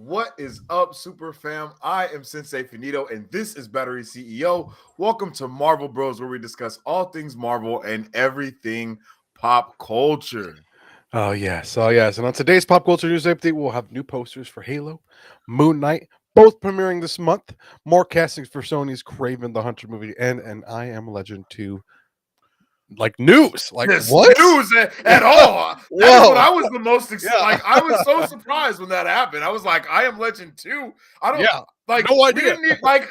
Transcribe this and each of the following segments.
What is up, Super Fam? I am Sensei Finito, and this is Battery CEO. Welcome to Marvel Bros, where we discuss all things Marvel and everything pop culture. Oh yes. And on today's pop culture news update, we'll have new posters for Halo, Moon Knight, both premiering this month. More castings for Sony's Kraven the Hunter movie, and an I Am Legend 2 news. This What? news at all. That is what Whoa. I was the most Yeah. like. I was so surprised when that happened. I was like, I Am Legend 2. I don't Yeah. like No we idea. didn't need like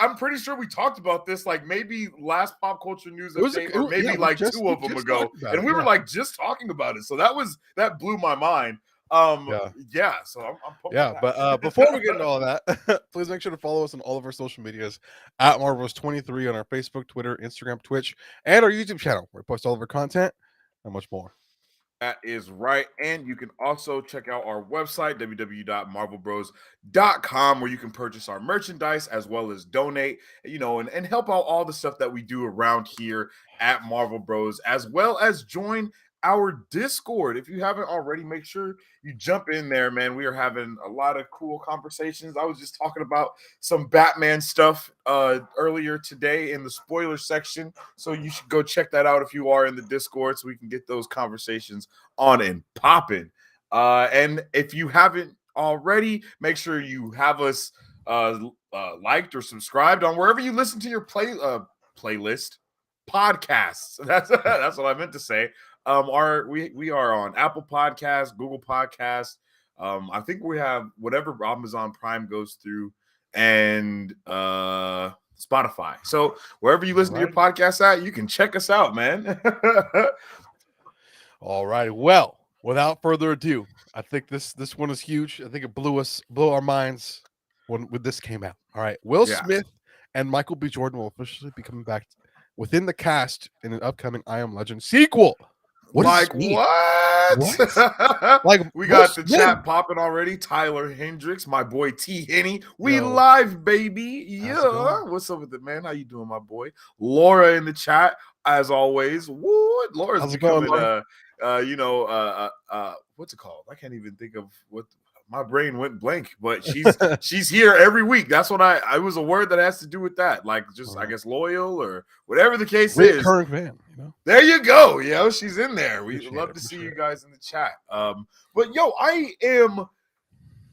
I'm pretty sure we talked about this like maybe last pop culture news It was a, update it, or wa- yeah, maybe we like just two we of them just ago, talked about and it. we were Yeah. like just talking about it. So that blew my mind. Um Yeah. yeah, so I'm pumped for Yeah, but before we get into all that, please make sure to follow us on all of our social medias at Marvels23 on our Facebook, Twitter, Instagram, Twitch, and our YouTube channel, where we post all of our content and much more. That is right. And you can also check out our website, www.marvelbros.com, where you can purchase our merchandise as well as donate, and help out all the stuff that we do around here at Marvel Bros, as well as join our Discord. If you haven't already, make sure you jump in there, man. We are having a lot of cool conversations. I was just talking about some Batman stuff earlier today in the spoiler section. So you should go check that out if you are in the Discord so we can get those conversations on and popping. And if you haven't already, make sure you have us liked or subscribed on wherever you listen to your playlist podcasts. That's what I meant to say. We are on Apple Podcasts, Google Podcasts. I think we have whatever Amazon Prime goes through, and Spotify. So wherever you listen to your Right. podcasts at, you can check us out, man. All right. Well, without further ado, I think this one is huge. I think it blew our minds when this came out. All right. Will Yeah. Smith and Michael B. Jordan will officially be coming back within the cast in an upcoming I Am Legend sequel. What does this Like mean? what? What? Like We Will got the Smith? chat popping already. Tyler Hendricks, my boy T Henny. We Yo, live, baby. how's it Yeah. going? What's up with it, man? How you doing, my boy? Laura in the chat, as always. What? Laura's How's it going, becoming Laura? what's it called? I can't even think of what my brain went blank, but she's here every week. That's what I was a word that has to do with that. Like just I guess loyal or whatever the case is. Reoccurring fan, you know? There you go, yo. She's in there. We Appreciate love it. to see Appreciate you it. guys in the chat. But yo, I am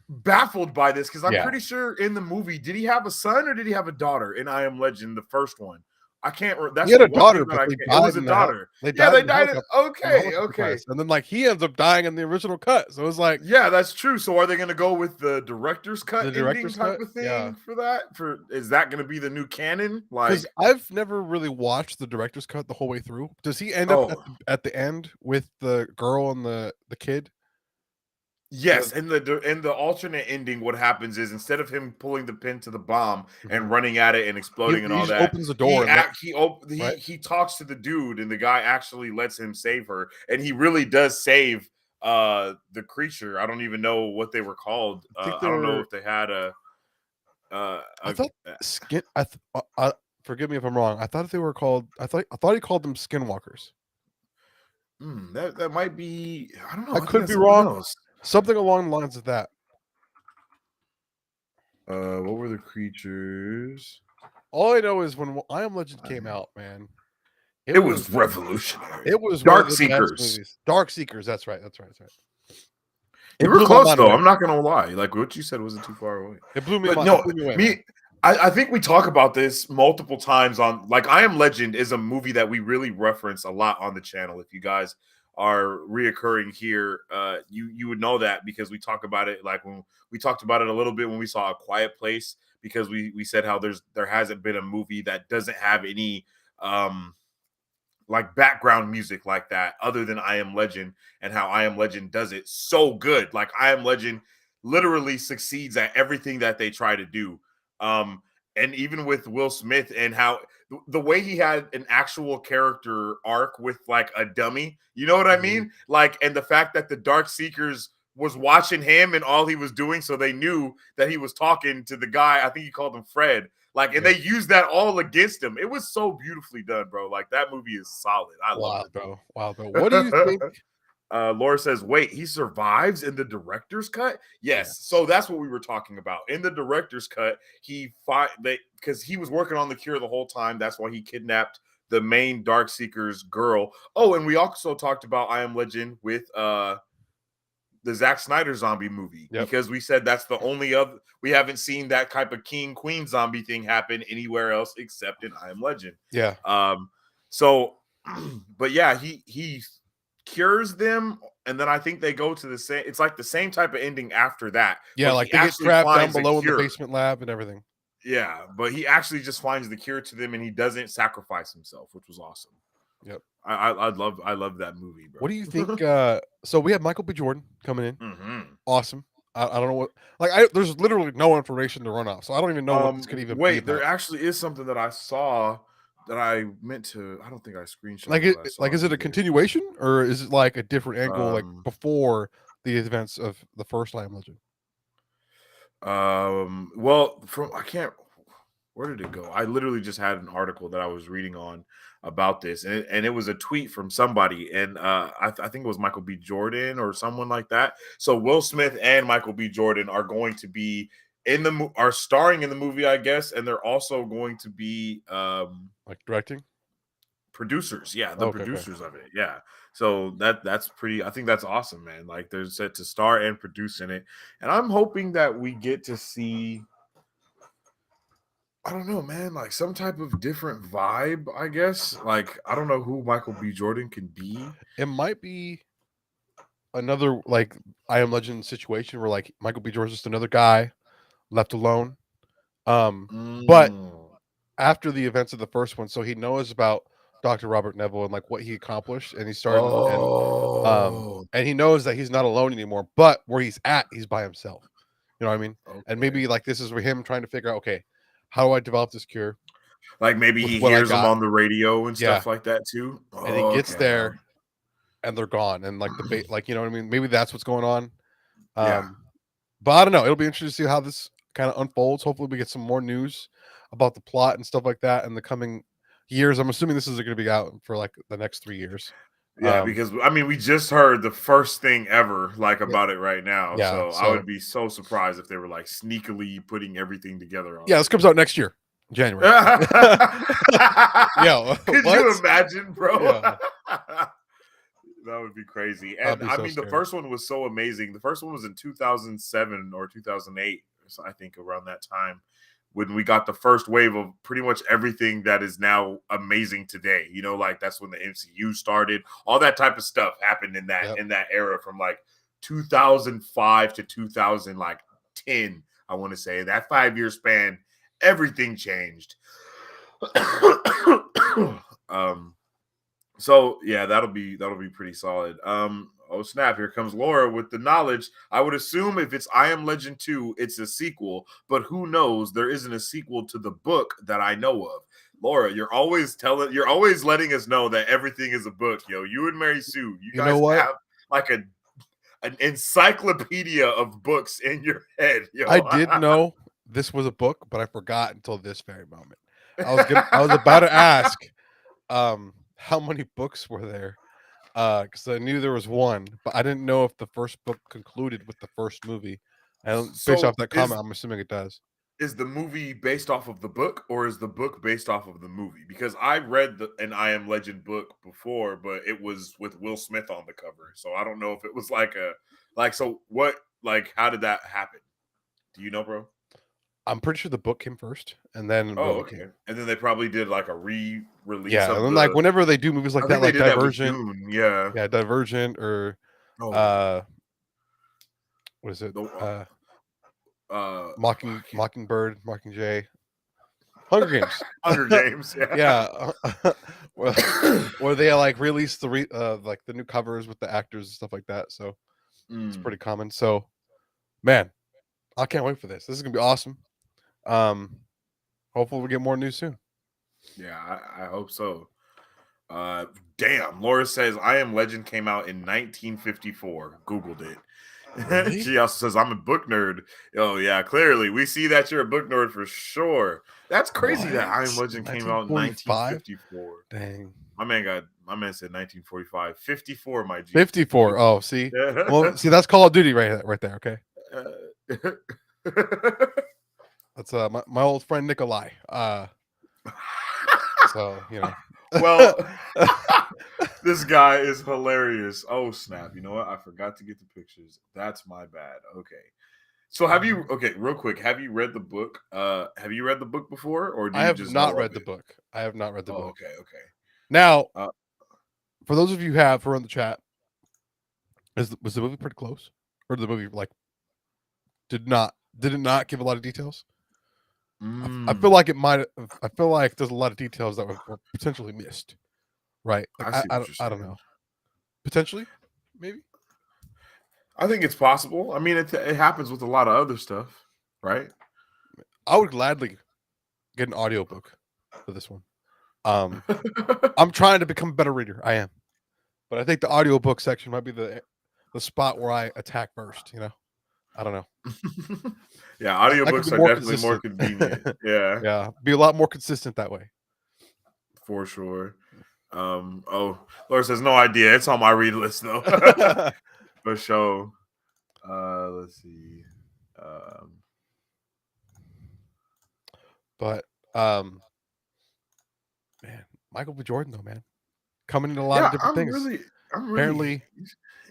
baffled by this because I'm Yeah. pretty sure in the movie, did he have a son or did he have a daughter in I Am Legend, the first one? I can't. He That's had the a one thing daughter, that but I they can't. It died was a in the daughter. they Yeah, died they in the died. helicopter Okay, crash, okay. and then he ends up dying in the original cut. So it's like Yeah, that's true. So are they going to go with the director's the cut ending director's type cut. of Yeah, thing for that? For is that going to be the new canon? because Like, I've never really watched the director's cut the whole way through. Does he end up oh, at the end with the girl and the kid? yes, The, in the alternate ending, what happens is instead of him pulling the pin to the bomb Mhm. and running at it and he, exploding and he all just that, opens the door and right. he talks to the dude and the guy actually lets him save her, and he really does save the creature. I don't even know what they were called. I think I don't know they're. if they had I a thought skin. Forgive me if I'm wrong. I thought they were called. I thought he called them skinwalkers. that might be. I don't know. I I think could that's be something wrong. else. Something along the lines of that. What were the creatures? All I know is when I Am Legend came I- out, man, It it was was revolutionary. it was one of Dark the best Seekers. movies. Dark Seekers. That's right. That's right. That's right. You It were blew my close mind though. away. I'm not gonna lie. Like what you said wasn't too far away. It blew me. But It no, blew me away, man. I think we talk about this multiple times on like I Am Legend is a movie that we really reference a lot on the channel. If you guys are reoccurring here, you would know that because we talk about it like when we talked about it a little bit when we saw A Quiet Place because we said how there hasn't been a movie that doesn't have any like background music like that other than I Am Legend and how I Am Legend does it so good. Like I Am Legend literally succeeds at everything that they try to do. Um and even with Will Smith and how the way he had an actual character arc with like a dummy, you know what I Mhm. mean? Like and the fact that the Dark Seekers was watching him and all he was doing so they knew that he was talking to the guy, I think he called him Fred, like, and Yeah. they used that all against him. It was so beautifully done, bro. Like that movie is solid. I loved Wow, it. bro. Wow, bro. What do you think? Laura says, wait, he survives in the director's cut? Yes. So that's what we were talking about. In the director's cut, because he was working on the cure the whole time. That's why he kidnapped the main Darkseeker's girl. Oh, and we also talked about I Am Legend with the Zack Snyder zombie movie, because we said that's the only other, we haven't seen that type of king queen zombie thing happen anywhere else except in I Am Legend. Yeah. So, but yeah, he cures them, and then I think they go to the same. It's like the same type of ending after that. Yeah, but like he they get actually trapped down finds below a in the cure. basement lab and everything. Yeah, but he actually just finds the cure to them, and he doesn't sacrifice himself, which was awesome. Yep. I love that movie, bro. What do you think? So we have Michael B. Jordan coming in. Mm-hmm. Awesome. I don't know what, there's literally no information to run off, so I don't even know what this could even be Wait, about. there actually is something that I saw that I meant to. I don't think I screenshot. Is it a continuation, or is it like a different angle, like before the events of the first I Am Legend? Well, where did it go? I literally just had an article that I was reading on about this, and it was a tweet from somebody, and I think it was Michael B. Jordan or someone like that. So Will Smith and Michael B. Jordan are going to be are starring in the movie, I guess, and they're also going to be like directing producers. Yeah, the producers of it. Yeah. So that's pretty. I think that's awesome, man. Like they're set to star and produce in it, and I'm hoping that we get to see, I don't know, man, like some type of different vibe, I guess. Like, I don't know who Michael B. Jordan can be. It might be another like I Am Legend situation where like Michael B. Jordan's just another guy left alone. But after the events of the first one, so he knows about Dr. Robert Neville and like what he accomplished, and he started and he knows that he's not alone anymore, but where he's at, he's by himself. You know what I mean? Okay. And maybe like this is for him trying to figure out, okay, how do I develop this cure? Like maybe he hears them on the radio and stuff like that too. And he gets there and they're gone. And like like, you know what I mean? Maybe that's what's going on. But I don't know. It'll be interesting to see how this kind of unfolds. Hopefully we get some more news about the plot and stuff like that in the coming years. I'm assuming this is going to be out for like the next 3 years. Yeah, because I mean, we just heard the first thing ever about it right now. Yeah, so I would be so surprised if they were like sneakily putting everything together. Yeah, this comes out next year, January. Yeah, could you imagine, bro? Yeah. That would be crazy. And I mean, the first one was so amazing. The first one was in 2007 or 2008, so I think around that time, when we got the first wave of pretty much everything that is now amazing today. You know, like that's when the MCU started. All that type of stuff happened in that in that era from like 2005 to 2010, I want to say. That 5-year span, everything changed. So yeah, that'll be pretty solid. Oh snap, here comes Laura with the knowledge. I would assume if it's I Am Legend 2, it's a sequel, but who knows? There isn't a sequel to the book that I know of. Laura, you're always letting us know that everything is a book, yo. You and Mary Sue, you guys have like an encyclopedia of books in your head, yo. I did know this was a book, but I forgot until this very moment. I was about to ask how many books were there? Because I knew there was one, but I didn't know if the first book concluded with the first movie. And based off that comment, I'm assuming it does. Is the movie based off of the book, or is the book based off of the movie? Because I read an I Am Legend book before, but it was with Will Smith on the cover, so I don't know if it was how did that happen? Do you know, bro? I'm pretty sure the book came first, and then okay. And then they probably did like a re-release. Yeah, and then like whenever they do movies like that, like Divergent, yeah, Divergent, or what is it? Mockingbird, Mockingjay, Hunger Games, Hunger Games, yeah. Where they like release the like the new covers with the actors and stuff like that. So it's pretty common. So, man, I can't wait for this. This is gonna be awesome. Hopefully we get more news soon. Yeah, I hope so. Damn, Laura says I Am Legend came out in 1954. Googled it. Really? She also says I'm a book nerd. Oh yeah, clearly we see that you're a book nerd for sure. That's crazy that I Am Legend came out in 1954. Dang. My man said 1945. 54, my G. 54. Oh, see. Yeah. Well, see, that's Call of Duty right there. Okay, that's my old friend Nikolai. So Well, this guy is hilarious. Oh snap! You know what? I forgot to get the pictures. That's my bad. Okay. So have you? Okay, real quick. Have you read the book? Have you read the book before, or do I you have just not know of read the it? book. I have not read the Oh, book. okay, okay. Now, Uh, for those of you who have in the chat, was the movie pretty close, or did the movie did it not give a lot of details? I feel mm, like it might. I feel like there's a lot of details that were potentially missed. Right? Like I see what you're I don't saying. know. Potentially, maybe. I think it's possible. I mean, it happens with a lot of other stuff, right? I would gladly get an audiobook for this one. I'm trying to become a better reader. I am. But I think the audiobook section might be the spot where I attack first, I don't know. Yeah, That could be audiobooks are more definitely more consistent. convenient. Yeah, Yeah, be a lot more consistent that way. for sure. Oh, Laura says no idea. It's on my read list though. For sure. Let's see. Um, But man, Michael B. Jordan though, man. Coming in a lot of yeah, different things. I'm really Apparently,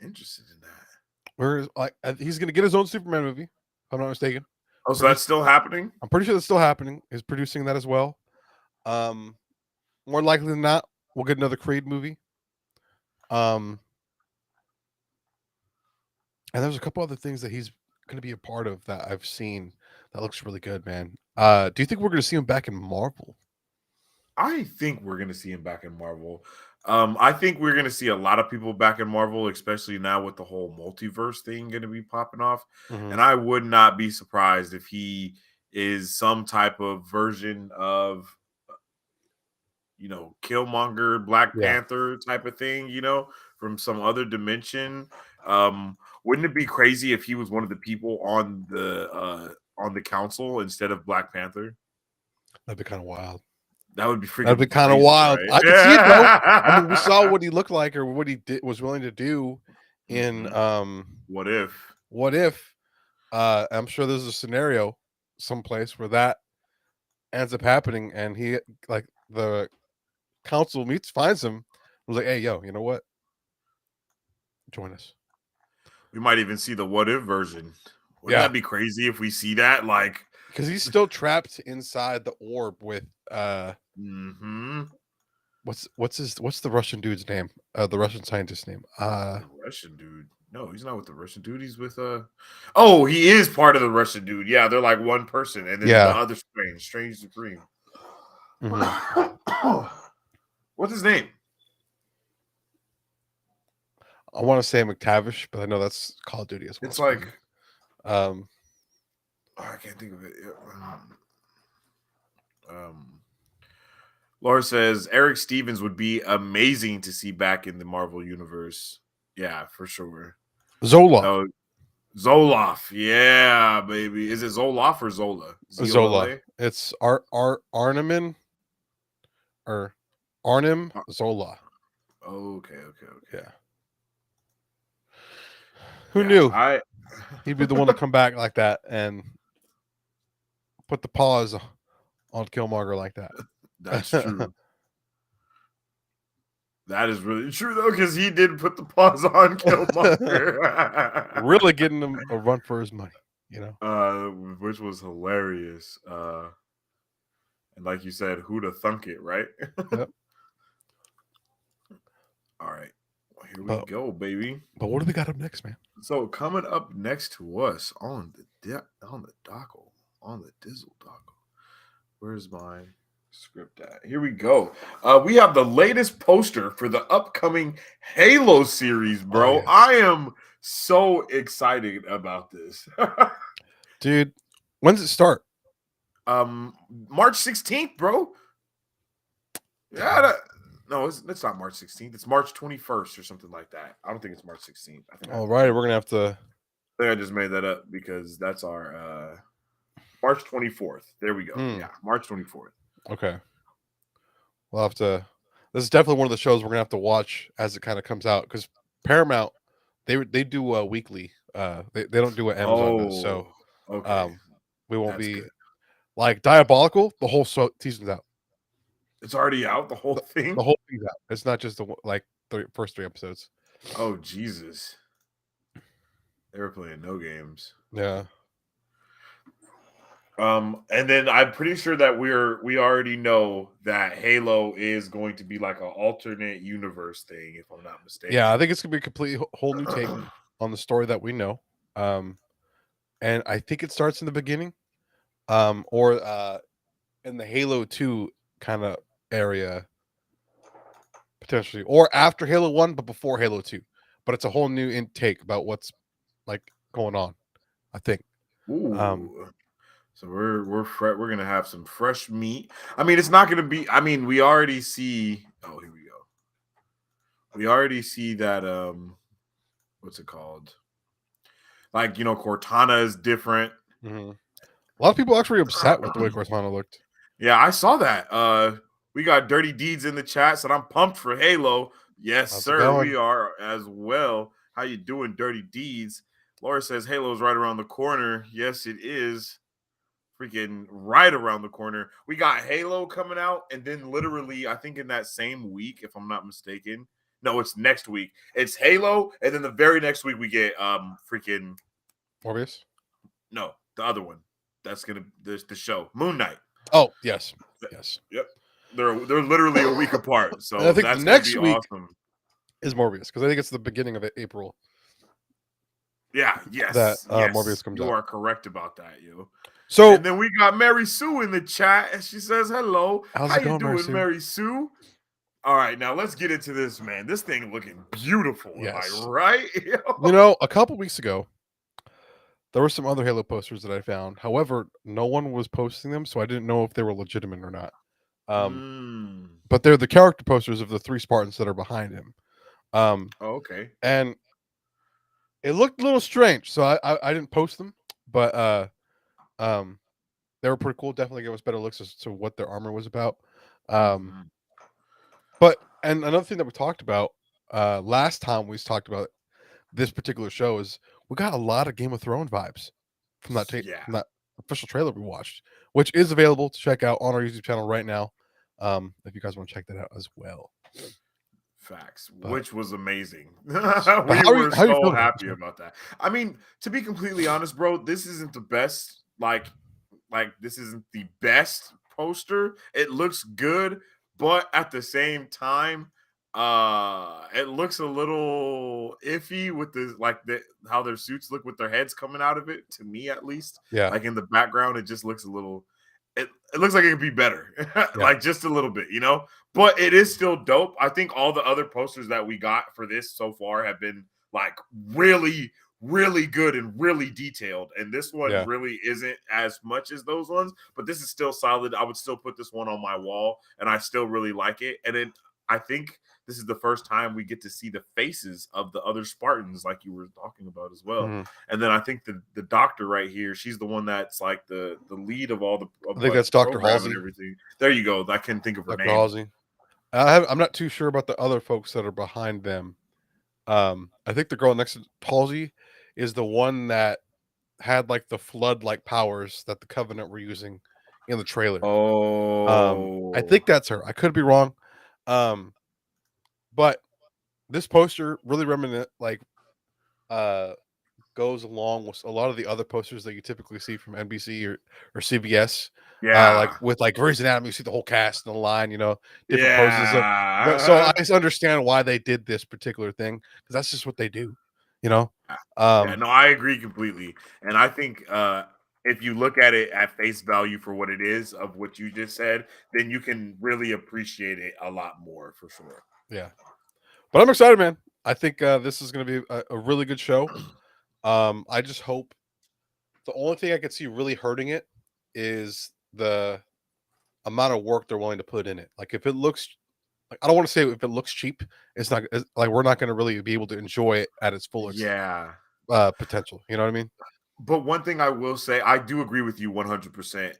interested in that. he's gonna get his own Superman movie, if I'm not mistaken. Oh, so that's still happening? I'm pretty sure that's still happening. He's producing that as well. Um, more likely than not, we'll get another Creed movie. And there's a couple other things that he's going to be a part of that I've seen that looks really good, man. Do you think we're going to see him back in Marvel? I think we're gonna see him back in Marvel. I think we're gonna see a lot of people back in Marvel, especially now with the whole multiverse thing gonna be popping off. Mm-hmm. And I would not be surprised if he is some type of version of Killmonger, Black Yeah, Panther type of thing, from some other dimension. Wouldn't it be crazy if he was one of the people on the council instead of Black Panther? that'd be kind of wild. That would be That'd be freaking kind of crazy, wild. right? I could see it though. I mean, we saw what he looked like or what he was willing to do in Mhm. What if? What If. I'm sure there's a scenario someplace where that ends up happening, and he like the council finds him, was like, "Hey, yo, you know what? Join us." We might even see the what if version. Wouldn't Yeah, that be crazy if we see that? Like, because he's still trapped inside the orb with hmm what's the Russian dude's name? The Russian scientist's name. the Russian dude. No, he's not with the Russian dude. He's with Oh, he is part of the Russian dude. Yeah, they're like one person, and then the Yeah. other Strange Supreme. Mhm. What's his name? I want to say McTavish, but I know that's Call of Duty as well. It's like um I can't think of it. Laura says Eric Stevens would be amazing to see back in the Marvel universe. Yeah, for sure. Zola. No, Zoloff. Yeah, baby. Is it Zoloff or Zola? Zola. Zola. It's Arneman or Arnim Zola. Okay. Yeah. Who Yeah, knew he'd be the one to come back like that and put the pause on Killmonger like that? That's true. That is really true though, because he did put the pause on Killmonger. Really getting him a run for his money, Which was hilarious. And like you said, who'da thunk it, right? Yep. All right. Well, here we go, baby. But what do we got up next, man? So coming up next to us on the dockle, on the Dizzle dockle. Where's my script at? Here we go. We have the latest poster for the upcoming Halo series, bro. Yes. I am so excited about this. Dude, when does it start? March 16th, bro. Yeah, no, it's not March 16th. It's March 21st or something like that. I don't think it's March 16th. I think All right, we're gonna have to. I think I just made that up because that's our March 24th. There we go. Yeah, March 24th. Okay. We'll have to this is definitely one of the shows we're gonna have to watch as it kind of comes out because Paramount they do weekly. They don't do what Amazon does, so Oh, okay. um, we won't That's be good. like Diabolical. The whole season's out. It's already out, the whole The thing? whole thing's out. It's not just like the first 3 episodes. Oh, Jesus. They were playing no games. Yeah. And then I'm pretty sure that we already know that Halo is going to be like an alternate universe thing, if I'm not Yeah, I mistaken. think it's gonna be a completely whole new take on the story that we know. And I think it starts in the beginning, or in the Halo 2 kind of area potentially, or after Halo 1, but before Halo 2. But it's a whole new intake about what's like going on, I think. Ooh. So we're gonna have some fresh meat. I mean, it's not gonna be. I mean, we already see. Oh, here we go. We already see that. What's it called? Like Cortana is different. Mhm. A lot of people actually upset with the way Cortana looked. Yeah, I saw that. We got Dirty Deeds in the chat, so I'm pumped for Halo. Yes, How's it sir, going? we are as well. How you doing, Dirty Deeds? Laura says Halo's right around the corner. Yes, it is. Freaking right around the corner. We got Halo coming out, and then literally, I think in that same week, if I'm not mistaken. No, it's next week. It's Halo, and then the very next week we get freaking Morbius? no, the other one. That's gonna the show. Moon Knight. Oh, yes. Yes. Yep. They're literally a week apart. And I So think the that's gonna be next week awesome. is Morbius because I think it's the beginning of April Yeah, that yes, Morbius yes. comes You out. are correct about that, you. So, And then we got Mary Sue in the chat, and she says, "Hello, how's how it you going, doing, Marcy? Mary Sue?" All right, now let's get into this, man. This thing looking beautiful. Am I Yes. right? A couple weeks ago, there were some other Halo posters that I found. However, no one was posting them, so I didn't know if they were legitimate or not. Um, mm. but they're the character posters of the 3 Spartans that are behind him. Oh, okay. And it looked a little strange, so I didn't post them, but um, they were pretty cool. Definitely gave us better looks as to what their armor was about. Um, Mhm. but and another thing that we talked about last time we talked about this particular show is we got a lot of Game of Thrones vibes from Yeah, from that official trailer we watched, which is available to check out on our YouTube channel right now. If you guys want to check that out as well. facts, But which was amazing. yes, but We were how are you so feeling about this happy one? about that. I mean, to be completely honest, bro, this isn't the best. Like this isn't the best poster. It looks good, but at the same time, it looks a little iffy with how their suits look with their heads coming out of it, to me at least. Yeah, Like in the background, it just looks a little it looks like it could be better. yeah, Like just a little bit. But it is still dope. I think all the other posters that we got for this so far have been like really really good and really detailed. And this one yeah, really isn't as much as those ones, but this is still solid. I would still put this one on my wall, and I still really like it. And then I think this is the first time we get to see the faces of the other Spartans, like you were talking about as well. mhm. And then I think the doctor right here, she's the one that's like the lead of all I of think like that's the Doctor program and Halsey. everything. There you go. I couldn't think of her Doctor name. Halsey. I'm not too sure about the other folks that are behind them. I think the girl next to Halsey is the one that had like the flood like powers that the Covenant were using in the trailer. I Oh, think that's her. I could be wrong. Um, but this poster really reminiscent uh goes along with a lot of the other posters that you typically see from NBC or CBS. Like yeah. with like Grey's Anatomy, you see the whole cast in the line, different poses. So I Yeah. just understand why they did this particular thing because that's just what they do, you know. Yeah, Um, no, I agree completely. And I think if you look at it at face value for what it is of what you just said, then you can really appreciate it a lot more for sure. yeah, but I'm excited, man. I think this is going to be a really good show. I just hope the only thing I could see really hurting it is the amount of work they're willing to put in it. Like if it looks, like I don't want to say if it looks cheap, like we're not going to really be able to enjoy it at its full Yeah. potential. You know what I mean? But one thing I will say, I do agree with you 100%.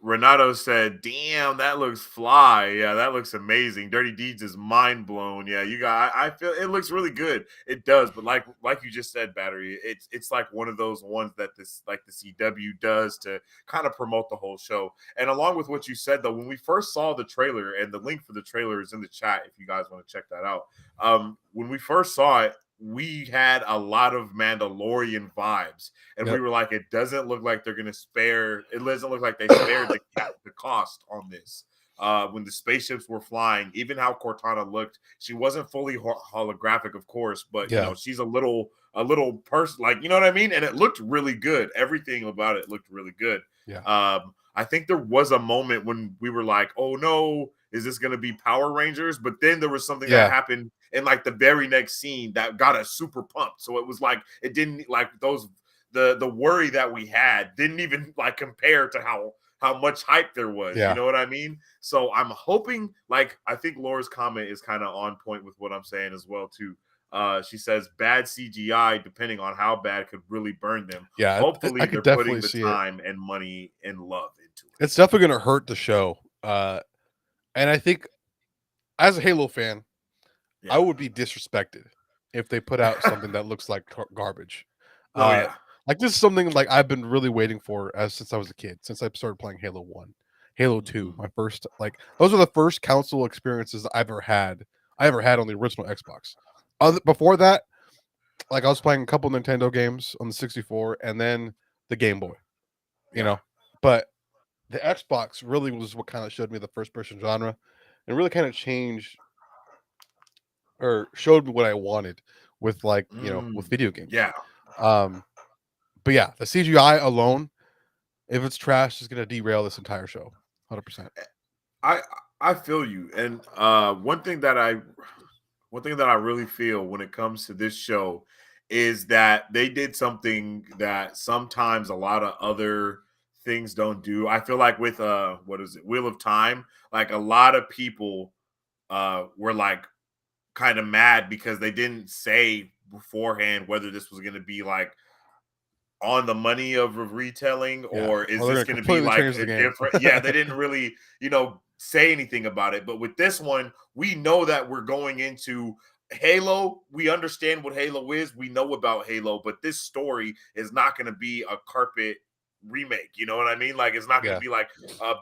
Renato said, "Damn, that looks fly. Yeah, that looks amazing. Dirty Deeds is mind blown. Yeah, you got. I feel it looks really good. It does. But like you just said, Battery. It's like one of those ones that this like the CW does to kind of promote the whole show. And along with what you said, though, when we first saw the trailer, and the link for the trailer is in the chat if you guys want to check that out. When we first saw it, we had a lot of Mandalorian vibes, and we Yep. were like, it doesn't look like they're going to spare. It doesn't look like they spared the cost on this. When the spaceships were flying, even how Cortana looked, she wasn't fully holographic, of course, but Yeah. she's a little person, like, you know what I mean. And it looked really good. Everything about it looked really good. Yeah. I think there was a moment when we were like, oh no, is this going to be Power Rangers? But then there was something that Yeah. happened in like the very next scene that got us super pumped. So it was like it didn't like those the worry that we had didn't even like compare to how much hype there was. You Yeah. know what I mean? So I'm hoping, like, I think Laura's comment is kind of on point with what I'm saying as well too. She says bad CGI, depending on how bad, could really burn them. Yeah. I Hopefully, could they're putting definitely the see it. time and money and love into it. It's definitely going to hurt the show. And I think as a Halo fan, I Yeah. would be disrespected if they put out something that looks like garbage. Oh Uh, yeah. like this is something like I've been really waiting for since I was a kid, since I started playing Halo 1, Halo 2, Mhm. my first like those are the first console experiences I ever had. I ever had on the original Xbox. Before that, like I was playing a couple Nintendo games on the 64 and then the Game Boy, you Yeah. know. But the Xbox really was what kind of showed me the first person genre and really kind of changed or showed me what I wanted with like, with video games. Yeah. Um but yeah, the CGI alone, if it's trash, is gonna derail this entire show. 100%. I I feel you. And one thing that I really feel when it comes to this show is that they did something that sometimes a lot of other things don't do. I feel like with what is it, Wheel of Time, like a lot of people were like kind of mad because they didn't say beforehand whether this was going to be like on the money of a retelling, Yeah. or is Or they're this gonna going to be completely like change the a game. different. Yeah, they didn't really say anything about it. But with this one, we know that we're going into Halo. We understand what Halo is, we know about Halo, but this story is not going to be a carpet remake. You know what I mean? Like, it's not going to Yeah. be like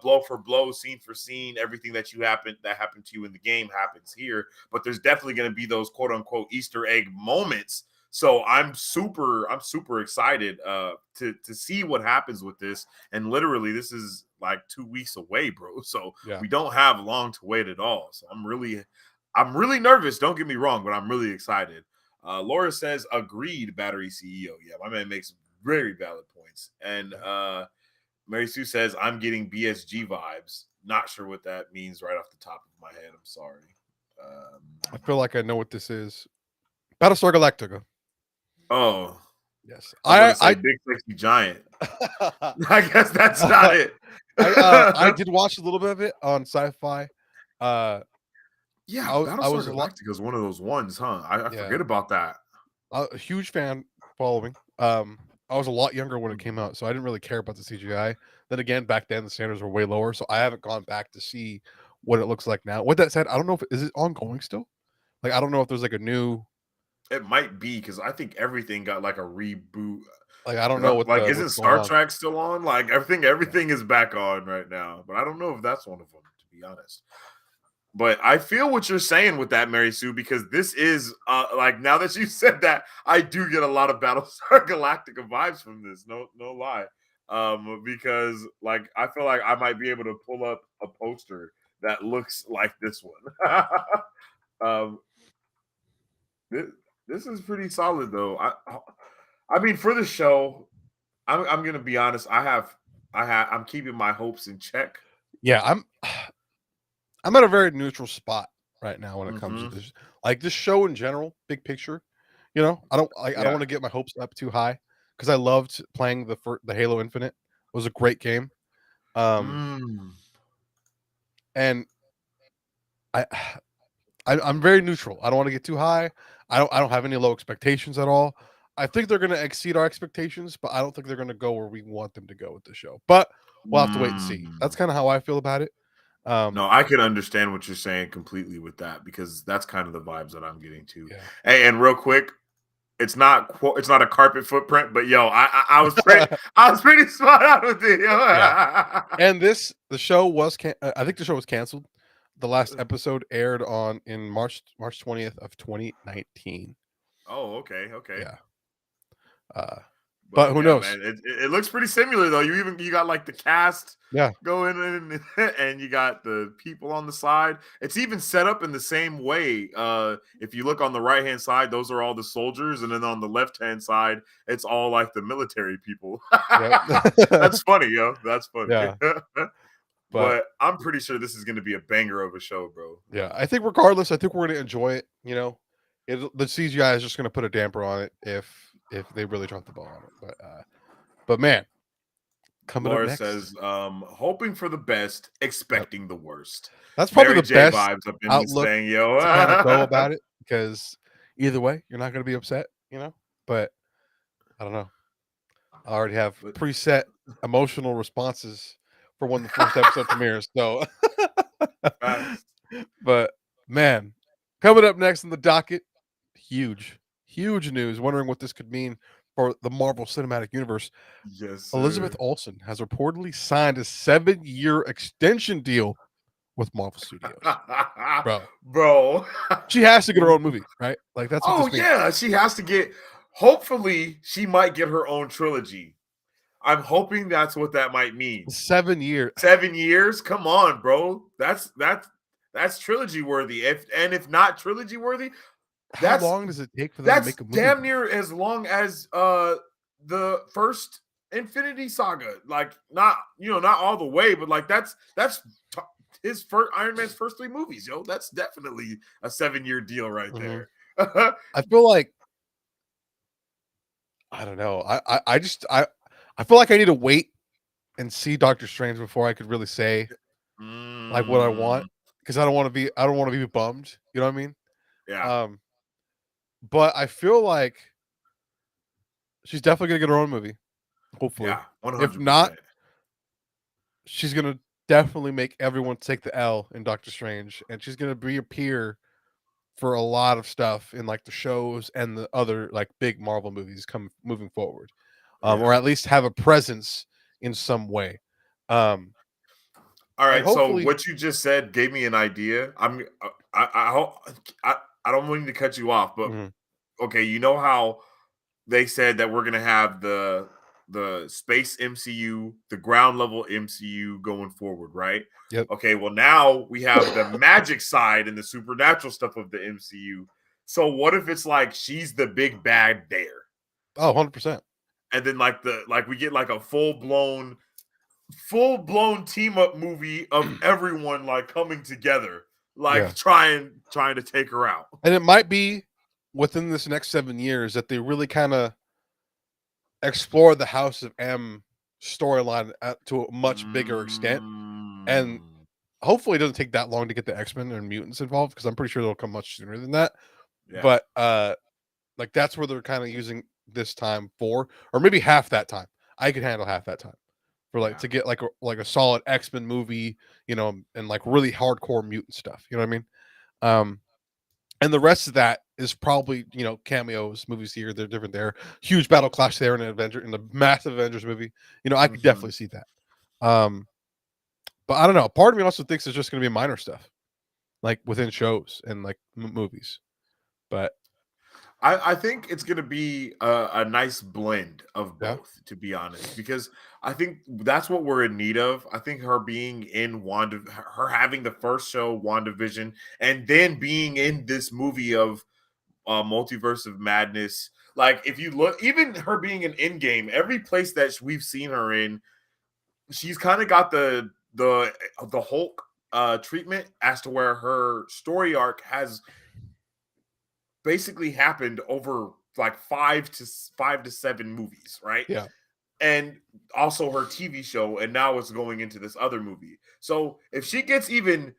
blow for blow, scene for scene. Everything that happened to you in the game happens here, but there's definitely going to be those quote unquote Easter egg moments. So I'm super excited to see what happens with this. And literally, this is like 2 weeks away, bro. So Yeah. we don't have long to wait at all. So I'm really nervous. Don't get me wrong, but I'm really excited. Laura says, agreed, Battery CEO. Yeah, my man makes very valid points. And Mary Sue says, I'm getting BSG vibes. Not sure what that means right off the top of my head. I'm sorry. I feel like I know what this is. Battlestar Galactica. Oh, Yes. I was about I to say I big sexy giant. I I guess that's not it. I did watch a little bit of it on sci-fi. Uh Yeah, I Battlestar was a lot Galactica is one of those ones, huh? I yeah, forget about that. a huge fan following. I was a lot younger when it came out, so I didn't really care about the CGI. Then again, back then the standards were way lower, so I haven't gone back to see what it looks like now. With that said, I don't know if is it ongoing still? Like I don't know if there's like a new It might be because I think everything got like a reboot. like I don't know 'Cause like, isn't what's going Star on. Trek still on? Like everything, Yeah. everything is back on right now. But I don't know if that's one of them, to be honest. But I feel what you're saying with that, Mary Sue, because this is like, now that you said that, I do get a lot of Battlestar Galactica vibes from this. No lie. Because like I feel like I might be able to pull up a poster that looks like this one. um, this, this is pretty solid though. I mean, for the show, I'm gonna be honest. I'm keeping my hopes in check. Yeah, I'm at a very neutral spot right now when it comes to Hmm. this. Like this show in general, big picture. I don't Yeah. want to get my hopes up too high because I loved playing the Halo Infinite. It was a great game. Um, Mm. and I, I'm very neutral. I don't want to get too high. I don't have any low expectations at all. I think they're going to exceed our expectations, but I don't think they're going to go where we want them to go with the show. But we'll have to wait and see. That's Mm. kind of how I feel about it. No, I can understand what you're saying completely with that because that's kind of the vibes that I'm getting to. Yeah. Hey, and real quick, it's not a carpet footprint, but yo, I was pretty spot on with it. Yeah. Yo. And the show was I think the show was canceled. The last episode aired in March 20th of 2019. Oh, okay. Yeah. But But who yeah, knows? man, it looks pretty similar though. You got like the cast Yeah. going in, and you got the people on the side. It's even set up in the same way. If you look on the right hand side, those are all the soldiers, and then on the left hand side, it's all like the military people. Yep. That's funny, yo. That's funny. Yeah. But But I'm pretty sure this is going to be a banger of a show, bro. yeah, I think regardless, I think we're going to enjoy it. You know, the CGI is just going to put a damper on it if they really drop the ball on it. But man, coming up Laura next, says, hoping for the best, yep, expecting the worst. that's probably Mary the J best vibes up in this outlook thing, yo. to kind of go about it because either way, you're not going to be upset. You know, but I don't know. I already have But- preset emotional responses for when the first episode premieres. So, Facts. but man, coming up next in the docket, huge news. Wondering what this could mean for the Marvel Cinematic Universe. Yes, Elizabeth sir. Olsen has reportedly signed a 7-year extension deal with Marvel Studios. Bro. She has to get her own movie, right? Like that's what Oh, this means. yeah. She has to get, hopefully, she might get her own trilogy. I'm hoping that's what that might mean. 7 years. 7 years? Come on, bro. That's trilogy worthy. If not trilogy worthy, How long does it take for them to that's make a movie? damn near as long as the first Infinity Saga. Like not all the way, but like that's his first Iron Man's first 3 movies, yo. That's definitely a 7-year deal right there. I feel like I don't know. I just I feel like I need to wait and see Doctor Strange before I could really say like what I want because I don't want to be bummed. You know what I mean? Yeah. But I feel like she's definitely gonna get her own movie. Hopefully, Yeah. 100%. if not, she's gonna definitely make everyone take the L in Doctor Strange, and she's gonna reappear for a lot of stuff in like the shows and the other like big Marvel movies moving forward, or at least have a presence in some way. All right, so hopefully, what you just said gave me an idea. I hope I don't mean to cut you off, but okay, you know how they said that we're gonna have the space MCU, the ground level MCU going forward, right? Yep. Okay, well now we have the magic side and the supernatural stuff of the MCU. So what if it's like she's the big bad there? Oh, 100%. And then like we get like a full blown team up movie of everyone like coming together, like trying to take her out. And it might be within this next 7 years that they really kind of explore the House of M storyline to a much bigger extent, and hopefully it doesn't take that long to get the X-Men and mutants involved because I'm pretty sure they'll come much sooner than that. Yeah. But like that's where they're kind of using this time for, or maybe half that time. I could handle half that time for like to get like a solid X-Men movie, you know, and like really hardcore mutant stuff. You know what I mean? And the rest of that is probably, you know, cameos, movies here, they're different there. Huge battle clash there in a massive Avengers movie. You know, I could definitely see that. But I don't know. Part of me also thinks it's just going to be minor stuff, like within shows and like movies. But I think it's going to be a nice blend of both, to be honest, because I think that's what we're in need of. I think her being in her having the first show, WandaVision, and then being in this movie of Multiverse of Madness. Like, if you look, even her being in Endgame, every place that we've seen her in, she's kind of got the Hulk treatment as to where her story arc has basically happened over like 5 to 7 movies, right? Yeah. And also her TV show, and now it's going into this other movie. So if she gets even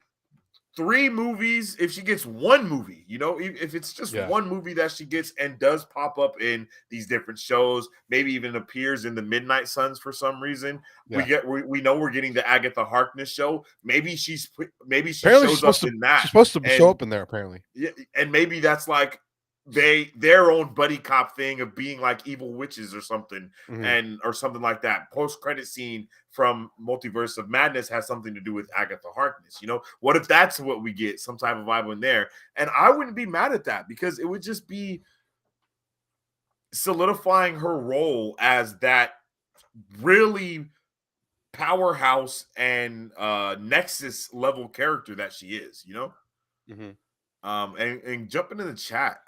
3 movies, if she gets 1 movie, if it's just Yeah. 1 movie that she gets and does pop up in these different shows, maybe even appears in the Midnight Suns for some reason. Yeah. We know we're getting the Agatha Harkness show. Maybe she Apparently shows up in that, she's supposed to show and up in there apparently. yeah, and maybe that's like their own buddy cop thing of being like evil witches or something, Mhm. or something like that. Post credit scene from Multiverse of Madness has something to do with Agatha Harkness. What if that's what we get? Some type of vibe in there, and I wouldn't be mad at that because it would just be solidifying her role as that really powerhouse and Nexus level character that she is. Mhm. And jumping in the chat,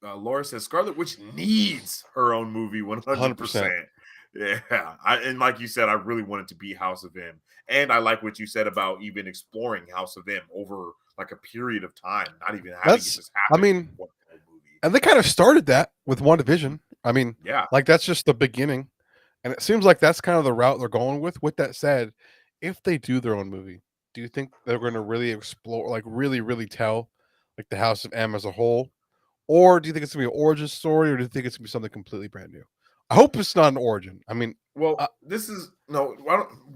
Laura says Scarlet Witch needs her own movie 100%. 100%. Yeah, and like you said, I really want it to be House of M, and I like what you said about even exploring House of M over like a period of time, not even having it That's just I happen in mean, one whole movie. and they kind of started that with WandaVision. I mean, Yeah, like that's just the beginning. And it seems like that's kind of the route they're going with. With that said, if they do their own movie, do you think they're going to really explore, like really, really tell like the House of M as a whole? Or do you think it's going to be an origin story, or do you think it's going to be something completely brand new? I hope it's not an origin. I mean, well, this is no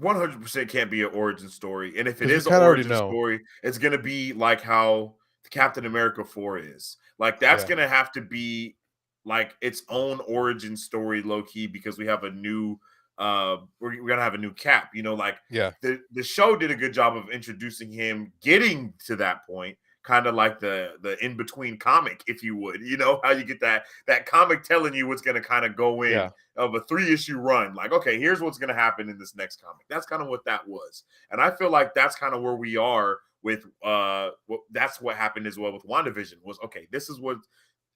100% can't be an origin story, and if it because we is an kind of already origin know. story, it's gonna be like how the Captain America 4 is. Like that's Yeah. gonna have to be like its own origin story, low key, because we have a new we're gonna have a new Cap. Like Yeah. the show did a good job of introducing him, getting to that point, kind of like the in between comic, if you would. How you get that comic telling you what's gonna kind of go in Yeah. of a 3-issue run. Like, okay, here's what's going to happen in this next comic. That's kind of what that was. And I feel like that's kind of where we are with that's what happened as well with WandaVision was, okay, this is what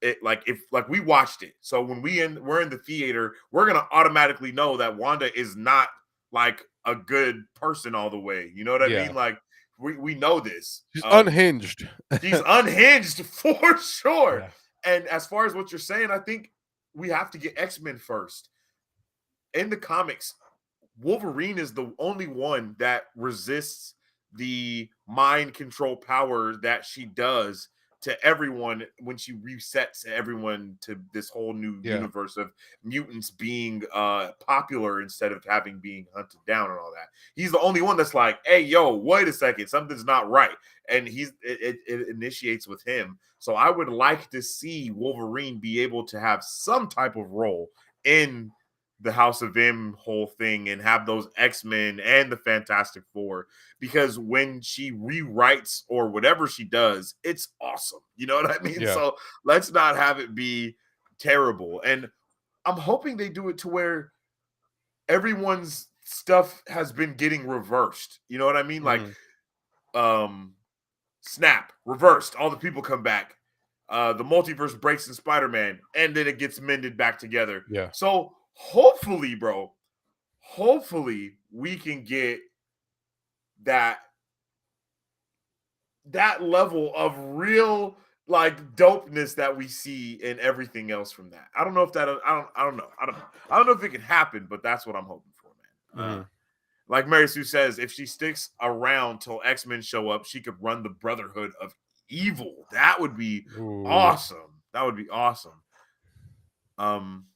it like if like we watched it. So when we're in the theater, we're going to automatically know that Wanda is not like a good person all the way. You know what I Yeah. mean? Like we know this. She's unhinged. She's unhinged for sure. Yeah. And as far as what you're saying, I think we have to get X-Men first. In the comics, Wolverine is the only one that resists the mind control power that she does to everyone when she resets everyone to this whole new Yeah. universe of mutants being popular instead of having being hunted down and all that. He's the only one that's like, hey, yo, wait a second, something's not right. And it initiates with him. So I would like to see Wolverine be able to have some type of role in the House of M whole thing and have those X-Men and the Fantastic Four, because when she rewrites or whatever she does, it's awesome. You know what I mean? Yeah. So let's not have it be terrible. And I'm hoping they do it to where everyone's stuff has been getting reversed. You know what I mean? Like Mhm. snap, reversed, all the people come back. The multiverse breaks in Spider-Man, and then it gets mended back together. Yeah. So hopefully, bro, hopefully we can get that level of real like dopeness that we see in everything else from that. I don't know if that I don't know. I don't know if it can happen, but that's what I'm hoping for, man. Mhm. Like Mary Sue says, if she sticks around till X-Men show up, she could run the Brotherhood of Evil. That would be Ooh. awesome. That would be awesome. Um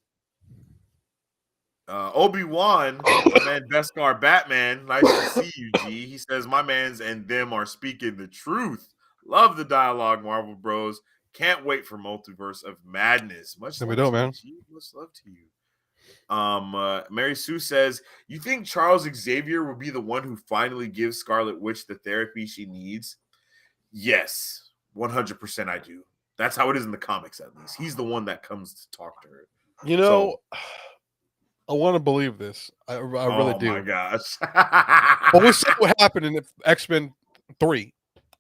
Obi-Wan, my man Beskar Batman, nice to see you, G. He says, my mans and them are speaking the truth. Love the dialogue, Marvel Bros. Can't wait for Multiverse of Madness. Much There we love go, to you, man. G. Much love to you. Mary Sue says, you think Charles Xavier will be the one who finally gives Scarlet Witch the therapy she needs? Yes, 100% I do. That's how it is in the comics, at least. He's the one that comes to talk to her. You So, know, I want to believe this. I really oh my do. gosh. But we saw what happened in X-Men 3.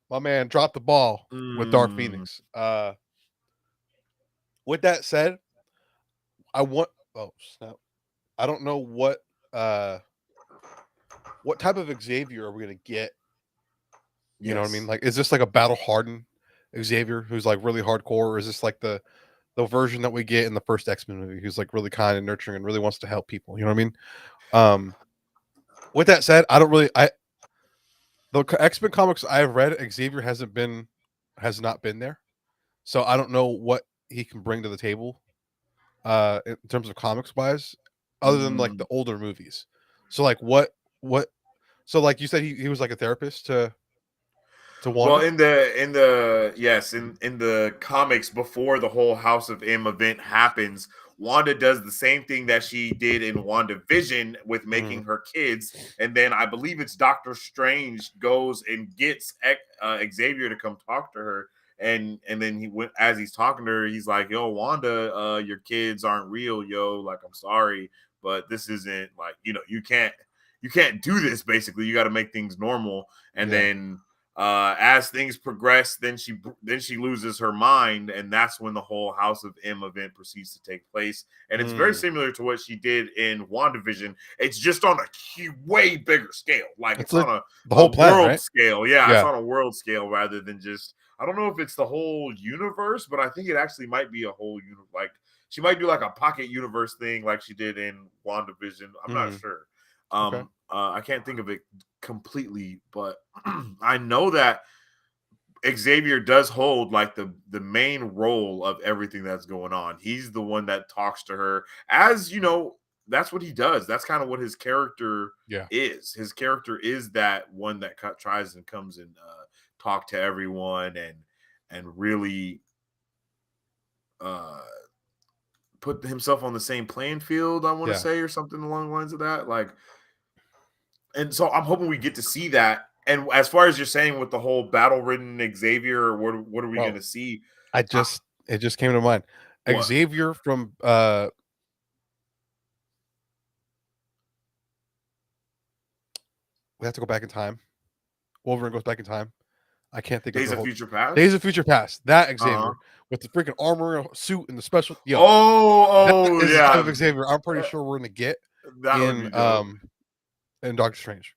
My man dropped the ball with Dark Mm, Phoenix. With that said, I want oh snap. I don't know what type of Xavier are we gonna get? You know what I mean? yes. Like, is this like a battle hardened Xavier who's like really hardcore, or is this like the version that we get in the first X-Men movie who's like really kind and nurturing and really wants to help people? You know what I mean? Um with that said, I don't really The X-Men comics I've read, Xavier has not been there, so I don't know what he can bring to the table, in terms of comics wise, other than like Mm. the older movies. So like what? So like you said, he was like a therapist to Well, Wanda. in the comics before the whole House of M event happens, Wanda does the same thing that she did in WandaVision with making Mm, her kids, and then I believe it's Doctor Strange goes and gets Xavier to come talk to her, and then he went as he's talking to her, he's like, "Yo, Wanda, your kids aren't real, yo. Like, I'm sorry, but this isn't like you can't do this. Basically, you got to make things normal." And yeah. then as things progress, then she loses her mind, and that's when the whole House of M event proceeds to take place. And it's very Mm. similar to what she did in WandaVision. It's just on a way bigger scale. Like It's it's like on the a whole plan, world right? scale. Yeah, it's Yeah. on a world scale rather than just. I don't know if it's the whole universe, but I think it actually might be a whole universe. Like she might do like a pocket universe thing, like she did in WandaVision. I'm not Hmm. sure. Okay. I can't think of it completely, but I know that Xavier does hold like the main role of everything that's going on. He's the one that talks to her. As you know, that's what he does. That's kind of what his character Yeah. is. His character is that one that tries and comes and talk to everyone and really uh put himself on the same playing field, I want to Yeah. say, or something along the lines of that. Like, and so I'm hoping we get to see that. And as far as you're saying with the whole battle ridden Xavier, or what are we going Well, to see? I I, just it just came to mind. what Xavier from we have to go back in time. Wolverine goes back in time. I can't think of Days the of whole Future Days Past? of Future Past. That Uh huh. Xavier with the freaking armor and suit and the special Oh, that oh is the type yeah, of Xavier I'm pretty Uh, sure we're gonna get that would in be dope. Doctor Strange.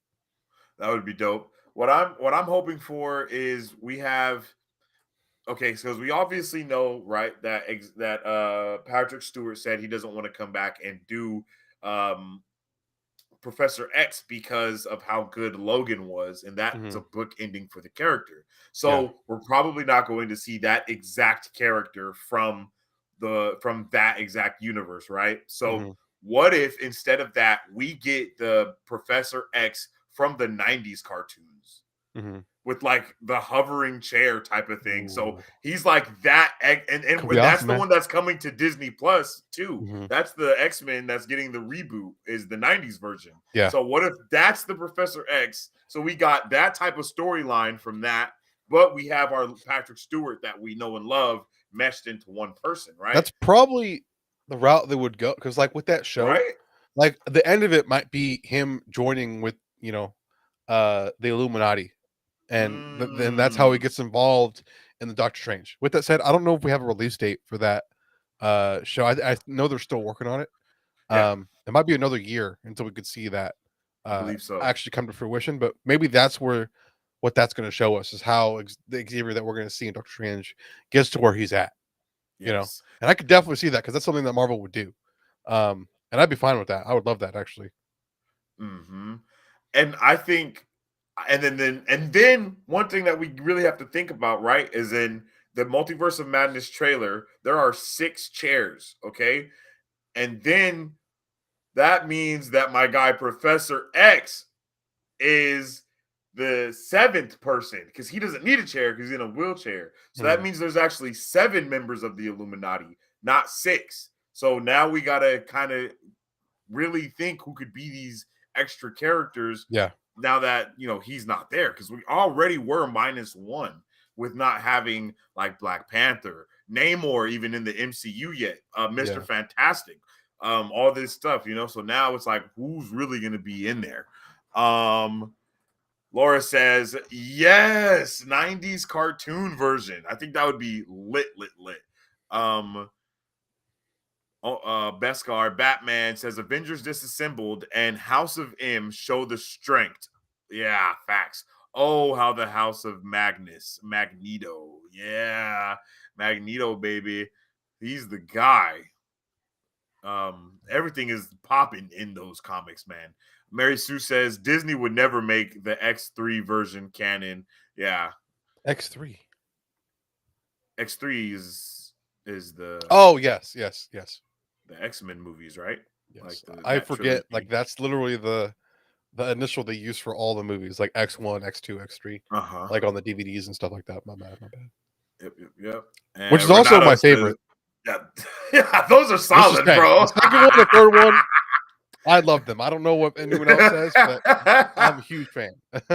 That would be dope. What I'm hoping for is we have okay, because we obviously know, right, that Patrick Stewart said he doesn't want to come back and do um Professor X because of how good Logan was, and that's Hmm. a book ending for the character. Yeah. So we're probably not going to see that exact character from that exact universe, right? So Hmm. what if instead of that we get the Professor X from the 90s cartoons? Hmm. With like the hovering chair type of thing. So Ooh. he's like that, Could be and that's awesome, the man. one that's coming to Disney Plus too. Hmm. That's the X-Men that's getting the reboot, is the 90s version. Yeah. So what if that's the Professor X? So we got that type of storyline from that, but we have our Patrick Stewart that we know and love meshed into one person, right? That's probably the route they would go because, like, with that show, Right? like the end of it might be him joining with the Illuminati, and then that's how he Mm, gets involved in the Doctor Strange. With that said, I don't know if we have a release date for that show. I know they're still working on it. yeah, It might be another year until we could see that I believe so. actually come to fruition. But maybe that's where what that's going to show us is how the Xavier that we're going to see in Doctor Strange gets to where he's at. Yes. And I could definitely see that because that's something that Marvel would do. And I'd be fine with that. I would love that actually. Hmm. And I think, and then one thing that we really have to think about, right, is in the Multiverse of Madness trailer, there are 6 chairs, okay, and then that means that my guy Professor X is the 7th person because he doesn't need a chair because he's in a wheelchair. So that Mhm. means there's actually 7 members of the Illuminati, not 6. So now we gotta kind of really think who could be these extra characters Yeah, now that he's not there, because we already were -1 with not having like Black Panther, Namor even in the MCU yet, Mr. yeah. Fantastic, all this stuff, so now it's like who's really going to be in there. um Laura says yes, 90s cartoon version. I think that would be lit. um Beskar Batman says Avengers disassembled and House of M show the strength. Yeah, facts. Oh, how the House of Magneto. Yeah, Magneto, baby. He's the guy. Everything is popping in those comics, man. Mary Sue says Disney would never make the X3 version canon. Yeah, X3. X3 is the Oh yes, yes, yes, X-Men movies, right? Like yes. the I that forget. Like trilogy. that's literally the initial they use for all the movies, like X1, X2, X3, Uh-huh. like on the DVDs and stuff like that. My bad, my bad. Yep. Which And is also Renato my says, favorite. yeah, yeah, those are Let's just solid, say bro. the second one, the third one, I love them. I don't know what anyone else says, but I'm a huge fan.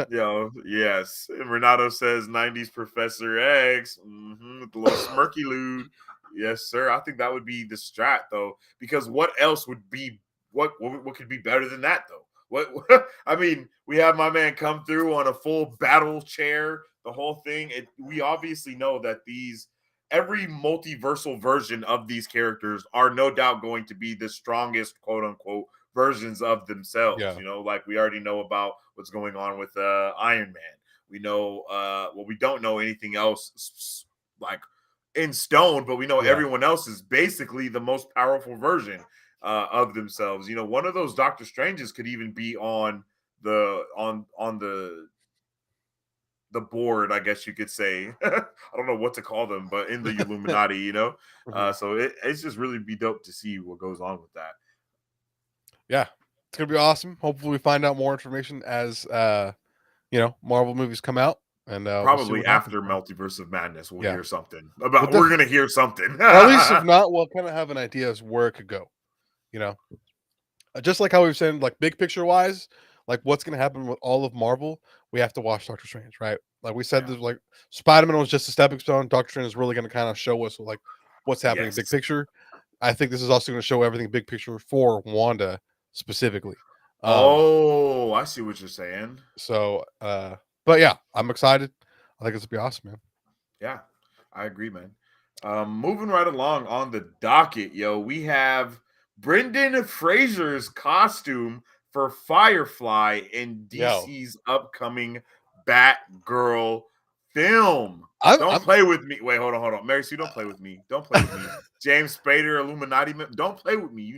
Yo, yes. And Renato says 90s Professor X with the little smirky lude. Yes, sir. I think that would be the strat though, because what else would be what could be better than that though? What I mean, we have my man come through on a full battle chair, the whole thing. We obviously know that every multiversal version of these characters are no doubt going to be the strongest quote unquote versions of themselves. Yeah, Like we already know about what's going on with Iron Man. We know we don't know anything else like in stone, but we know yeah. everyone else is basically the most powerful version of themselves. One of those Doctor Stranges could even be on the board, I guess you could say. I don't know what to call them, but in the Illuminati. Mhm. So it's just really be dope to see what goes on with that. Yeah, it's gonna be awesome. Hopefully, we find out more information as Marvel movies come out, and we'll see Probably what happens, after man. Multiverse of Madness, we'll Yeah, hear something we'll about. We're definitely, gonna hear something. or at least if not, we'll kind of have an idea as where it could go. You know, just like how we've said, like big picture wise, like what's gonna happen with all of Marvel, we have to watch Doctor Strange, right? Like we said, Yeah. there's like Spider-Man was just a stepping stone. Doctor Strange is really gonna kind of show us like what's happening big Yes. picture. I think this is also going to show everything big picture for Wanda specifically. Um, Oh, I see what you're saying. so, but yeah, I'm excited. I think it's gonna be awesome, man. Yeah, I agree, man. Moving right along on the docket, yo, we have Brendan Fraser's costume for Firefly in Yo, DC's upcoming Batgirl film. Don't I'm play with me. Wait, hold on. Mary Sue, don't play with me. Don't play with me. James Spader, Illuminati, don't play with me.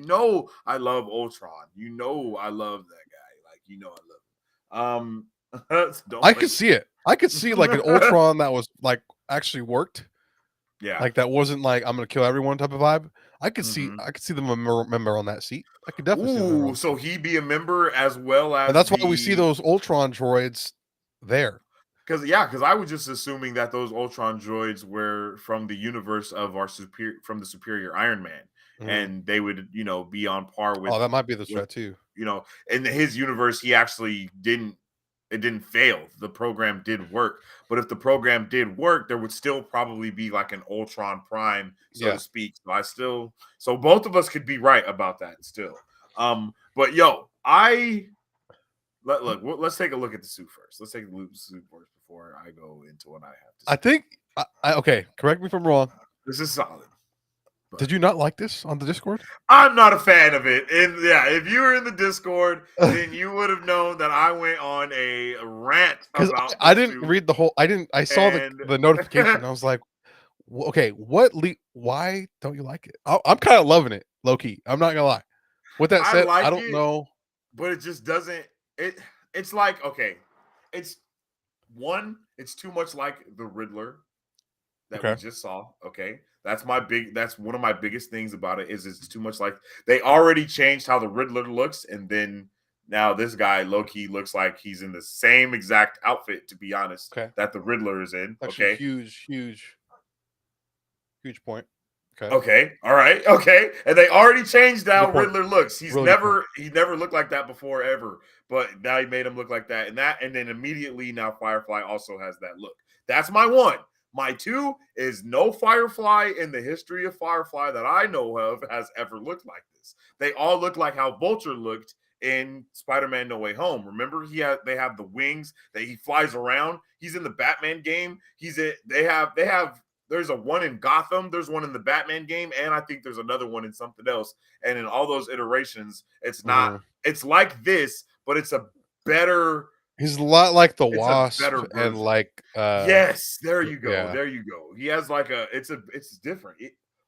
I love Ultron. I love that guy. Like, I love him. Don't I play could with see it. I could see like an me. Ultron that was like actually worked. Yeah. Like that wasn't like I'm gonna kill everyone type of vibe. hmm I could see the member on that seat. I could definitely see the member on Ooh, the so seat. he be a member as well And as that's why we see the those Ultron droids there. because I was just assuming that those Ultron droids were from the universe of the superior Iron Man, Mhm. and they would be on par Oh, that might be the with threat too. in his universe he actually didn't fail. The program did work, but if the program did work, there would still probably be like an Ultron Prime, so to Yeah. speak. So both of us could be right about that still. But yo, let's take a look at the suit first. Let's take a look at the suit first before I go into what I have to I say. think okay, correct me if I'm wrong. This is solid. But Did you not like this on the Discord? I'm not a fan of it. And yeah, if you were in the Discord, then you would have known that I went on a rant Because about the I didn't suit. read the whole. I saw And the notification. I was like, okay, why don't you like it? I'm kind of loving it, low key. I'm not gonna lie. With that I said, I like don't it, know. but it just doesn't it's like okay. It's it's too much like the Riddler that we Okay, just saw. Okay. That's one of my biggest things about it is it's too much like they already changed how the Riddler looks, and then now this guy Loki looks like he's in the same exact outfit, to be honest, okay, that the Riddler is in. actually, Okay. huge point. Okay, Okay. All right. Okay. And they already changed how good point. Riddler looks. Really good point. He never looked like that before ever. But now he made him look like that. And then immediately now Firefly also has that look. That's my one. My two is no Firefly in the history of Firefly that I know of has ever looked like this. They all look like how Vulture looked in Spider-Man No Way Home. Remember, they have the wings that he flies around. He's in the Batman game. They have there's a one in Gotham, there's one in the Batman game, and I think there's another one in something else. And in all those iterations, Mhm. it's like this, but He's a lot like the it's a Wasp better and version. like Yes, there you go. yeah. There you go. He has like it's different.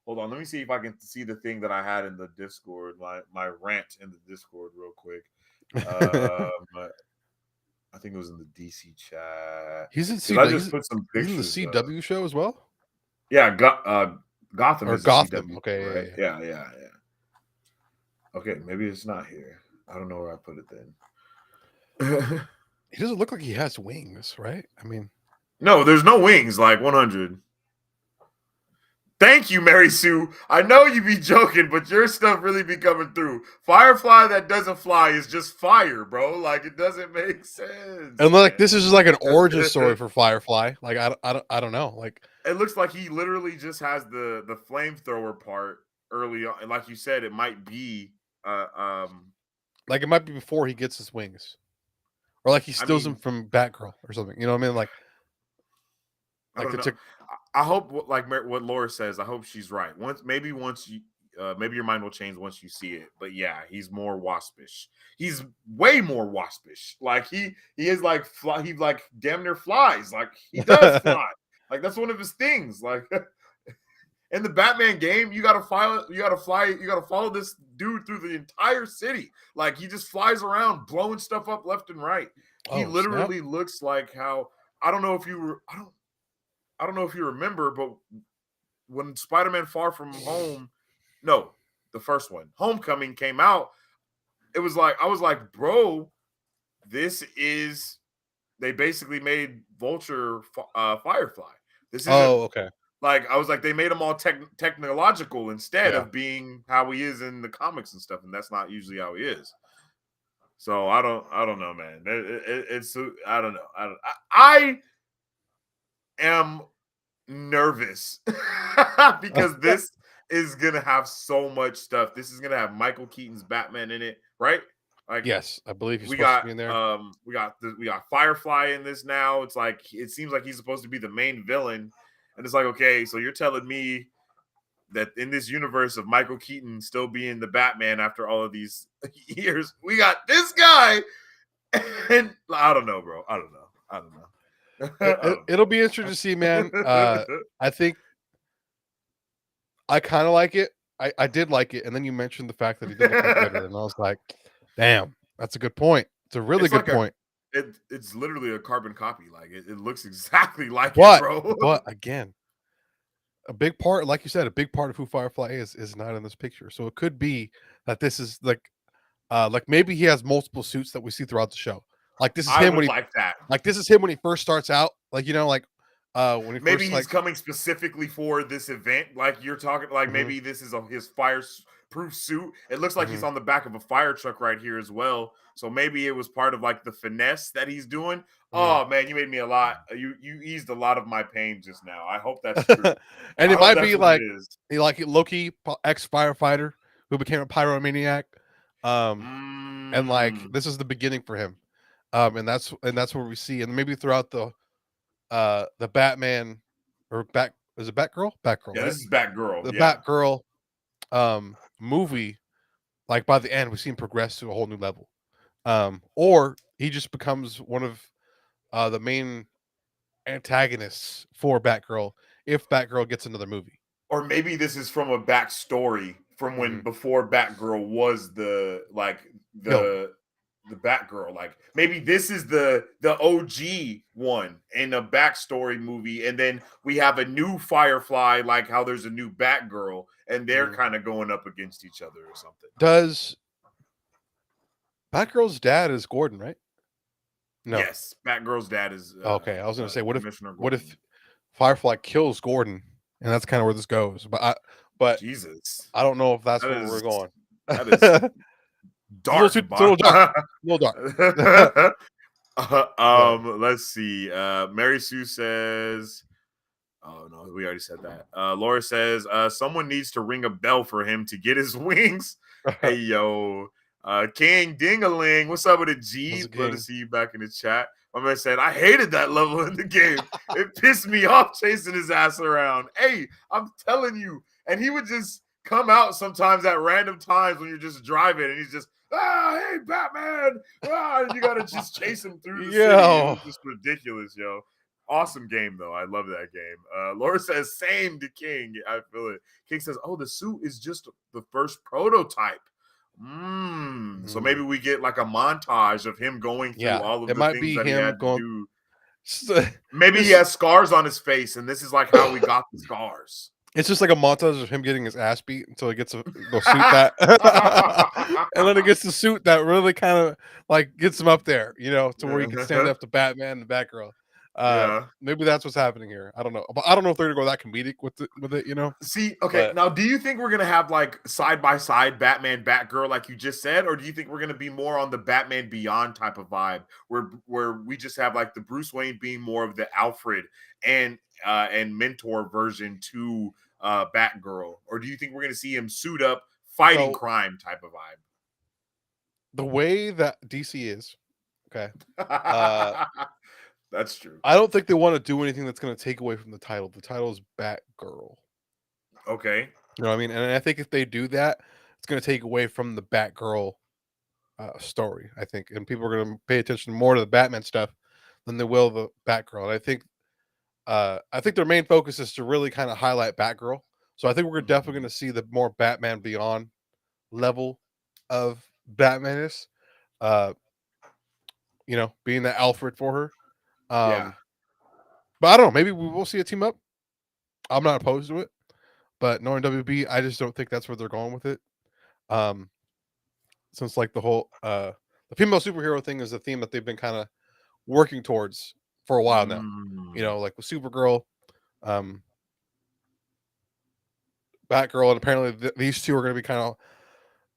Hold on, let me see if I can see the thing that I had in the Discord, my rant in the Discord, real quick. I think it was in the DC chat He's in because I CW. just put some He's in the pictures. CW show as well, Yeah, Gotham or is a Gotham. CW, Okay, right? yeah. Yeah. Okay, maybe it's not here. I don't know where I put it then. He doesn't look like he has wings, right? I mean, No, there's no wings. Like 100. Thank you, Mary Sue. I know you be joking, but your stuff really be coming through. Firefly that doesn't fly is just fire, bro. Like it doesn't make sense, and like this is just like an origin man. story for Firefly. Like I don't know. Like It looks like he literally just has the flamethrower part early on. And like you said, it might be like it might be before he gets his wings, or like he I steals them mean, from Batgirl or something. You know what I mean? I Like don't to know. take. I hope like what Laura says, I hope she's right. Once you maybe your mind will change once you see it. But yeah, he's more waspish. He's way more waspish. Like he is like he like damn near flies. Like he does fly. Like that's one of his things. Like in the Batman game, you gotta follow this dude through the entire city. Like he just flies around, blowing stuff up left and right. He Oh snap! literally looks like how I don't know if you were I don't know if you remember, but when Spider-Man Far From Home, no, the first one, Homecoming came out, it was like I was like, bro, this is they basically made Vulture Firefly. This isn't Oh okay. like I was like they made him all technological instead Yeah. of being how he is in the comics and stuff, and that's not usually how he is. So I don't know, man. It's I don't know. I am nervous because this is gonna have so much stuff. This is gonna have Michael Keaton's Batman in it, right? Like Yes, I believe he's we supposed to got be in there. we got Firefly in this now. It's like it seems like he's supposed to be the main villain, and it's like okay, so you're telling me that in this universe of Michael Keaton still being the Batman after all of these years, we got this guy, and I don't know, bro. I don't know. I don't know. It'll be interesting to see, man. I think I kind of like it. I did like it, and then you mentioned the fact that he did look like Ritter, and I was like, "Damn, that's a good point. It's a really It's good like point." it's literally a carbon copy. Like it looks exactly like it, But bro. again, a big part, like you said, a big part of who Firefly is not in this picture. So it could be that this is like maybe he has multiple suits that we see throughout the show. Like this is I him would when he like that. like this is him when he first starts out. Like when he Maybe first he's coming specifically for this event. Like you're talking, like Mhm, maybe this is his fireproof suit. It looks like he's mhm. on the back of a fire truck right here as well. So maybe it was part of like the finesse that he's doing. Mhm. Oh man, you made me a lot. You eased a lot of my pain just now. I hope that's true. And I it hope might that's be what it like is. Loki, ex firefighter who became a pyromaniac. Um, and like Mm. this is the beginning for him. And that's where we see, and maybe throughout the Batman or Bat is it Batgirl? Batgirl, Yeah, right? this is Batgirl. The Yeah. Batgirl movie, like by the end, we see him progress to a whole new level. Or he just becomes one of the main antagonists for Batgirl if Batgirl gets another movie. Or maybe this is from a backstory from when Mhm. before Batgirl was Villain. the Batgirl. Like maybe this is the OG one in a backstory movie, and then we have a new Firefly, like how there's a new Batgirl, and they're Mhm. kind of going up against each other or something. Does Batgirl's dad is Gordon, right? No. Yes, Batgirl's dad is Okay, I was gonna say, Commissioner what Gordon. if Firefly kills Gordon, and that's kind of where this goes. But Jesus, I don't know if that's that where we're is going. that is dark, It's a little dark. A little dark. But Let's see. Mary Sue says, "Oh no, we already said that." Laura says, "Someone needs to ring a bell for him to get his wings." Hey yo, King Dingaling, what's up with it, was G? a Glad to king. see you back in the chat. My man said, "I hated that level in the game. It pissed me off chasing his ass around." Hey, I'm telling you, and he would just come out sometimes at random times when you're just driving, and he's just hey, Batman, and you gotta just chase him through the city. It Yo, was just ridiculous, yo. Awesome game though. I love that game. Laura says same to King. I feel it. King says, "Oh, the suit is just the first prototype." So maybe we get like a montage of him going through Yeah, all of it the might things be that he him had to going. do. Maybe he This, has scars on his face, and this is like how we got the scars. it's just like a montage of him getting his ass beat until he gets the suit that, and then it gets the suit that really kind of like gets him up there, to where he can stand up to Batman and Batgirl. Yeah. Maybe that's what's happening here. I don't know, but I don't know if they're gonna go that comedic with it. See, okay, But now do you think we're gonna have like side by side Batman, Batgirl, like you just said, or do you think we're gonna be more on the Batman Beyond type of vibe, where we just have like the Bruce Wayne being more of the Alfred and mentor version to Batgirl, or do you think we're gonna see him suit up, fighting so crime type of the way that DC is, okay, vibe? That's true. I don't think they want to do anything that's gonna take away from the title. The title is Batgirl. Okay. You know what I mean? And I think if they do that, it's going to take away from the Batgirl story. I think, and people are going to pay attention more to the Batman stuff than they will the Batgirl. And I think their main focus is to really kind of highlight Batgirl. So I think we're definitely going to see the more Batman Beyond level of Batman being the Alfred for her. Yeah. But I don't know. Maybe we will see a team up. I'm not opposed to it. But knowing WB, I just don't think that's where they're going with it. Since like the whole the female superhero thing is a theme that they've been kind of working towards for a while now. Like with Supergirl, um, Batgirl, and apparently these two are going to be kind of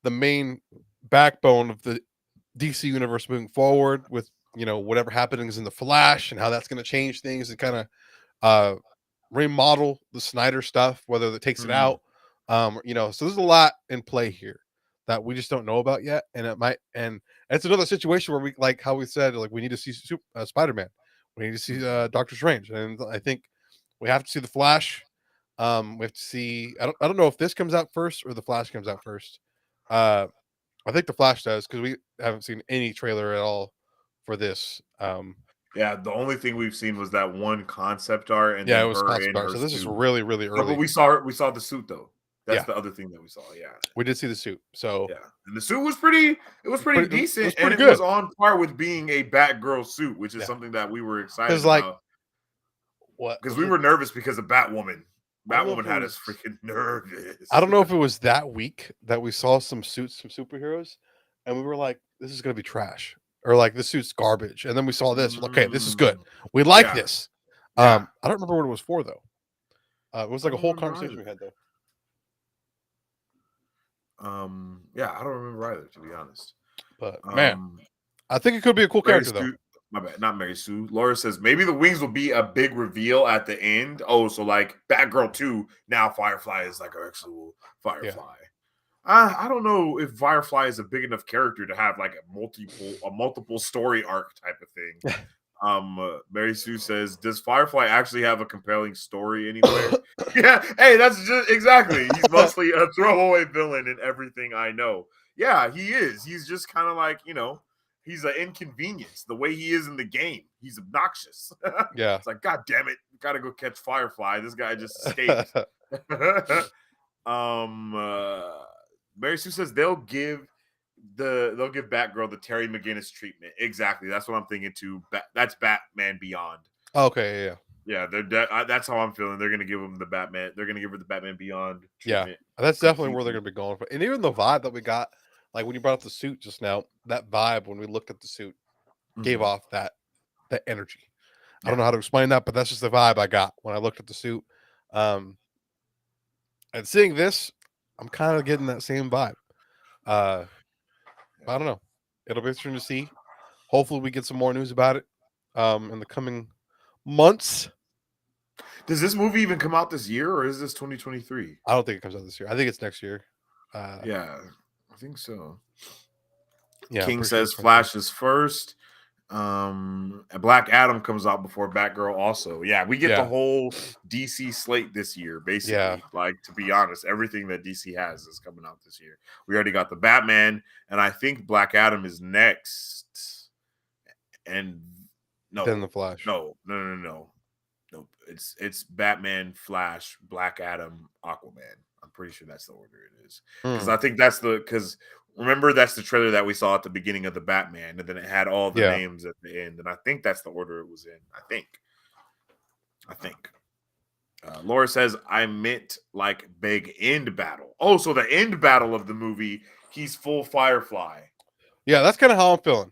the main backbone of the DC universe moving forward. With whatever happenings in the Flash and how that's going to change things and kind of remodel the Snyder stuff, whether that takes it out. So there's a lot in play here that we just don't know about yet, and it's another situation where we, like how we said, like we need to see Spider-Man, we need to see Doctor Strange, and I think we have to see the Flash. We have to see. I don't know if this comes out first or the Flash comes out first. I think the Flash does because we haven't seen any trailer at all for this. Yeah, the only thing we've seen was that one concept art, and Yeah, then it was her concept in art. her So this is suit. really, really No, but early. we saw the suit though. That's Yeah, the other thing that we saw. Yeah, we did see the suit. So yeah, and the suit was pretty. It was pretty it was decent, and pretty it was good. on par with being a Batgirl suit, which is Yeah, something that we were excited because like about what because was we it? were nervous because of Batwoman. I don't know if Batwoman it had us was. freaking nervous. I don't know if it was that week that we saw some suits from superheroes, and we were like, "This is gonna be trash," or like, "This suit's garbage." And then we saw this. Okay, this is good. We like Yeah, this. yeah. I don't remember what it was for though. It was I like a don't whole remember conversation either. we had though. Yeah, I don't remember either, to be honest. But man, Um, I think it could be a cool Mary character though. Sue, my bad, not Mary Sue. Laura says maybe the wings will be a big reveal at the end. Oh, so like Batgirl 2, now Firefly is like an actual Yeah, Firefly. I don't know if Firefly is a big enough character to have like a multiple story arc type of thing. Mary Sue says, "Does Firefly actually have a compelling story anywhere?" Yeah, hey, that's just exactly. He's mostly a throwaway villain in everything I know. Yeah, he is. He's just kind of like he's an inconvenience. The way he is in the game, he's obnoxious. yeah. It's like, God damn it, gotta go catch Firefly. This guy just escaped. um, uh, Mary Sue says they'll give Batgirl the Terry McGinnis treatment. Exactly. That's what I'm thinking too. That's Batman Beyond. Okay, yeah. Yeah, that's how I'm feeling. They're gonna give him the Batman. They're gonna give her the Batman Beyond Yeah, treatment. that's definitely where they're Completely. gonna be going for. And even the vibe that we got, like when you brought up the suit just now, that vibe when we looked at the suit gave Mhm. off that energy. I don't Yeah. know how to explain that, but that's just the vibe I got when I looked at the suit. Um, and seeing this, I'm kind of getting that same vibe. Uh, I don't know. It'll be interesting to see. Hopefully, we get some more news about it in the coming months. Does this movie even come out this year, or is this 2023? I don't think it comes out this year. I think it's next year. Yeah, I think so. Yeah, I'm King pretty sure says it's next year. Flash is first. Black Adam comes out before Batgirl. Also, yeah, we get the Yeah, whole DC slate this year. yeah. Basically, like to be honest, everything that DC has is coming out this year. We already got the Batman, and I think Black Adam is next. And Then no, the Flash. no. Nope. It's Batman, Flash, Black Adam, Aquaman. I'm pretty sure that's the order it is. Because Hmm. I think that's because remember that's the trailer that we saw at the beginning of the Batman, and then it had all the Yeah. names at the end, and I think that's the order it was in. I think. Laura says I meant like big end battle. Oh, so the end battle of the movie, he's full Firefly. Yeah, that's kind of how I'm feeling.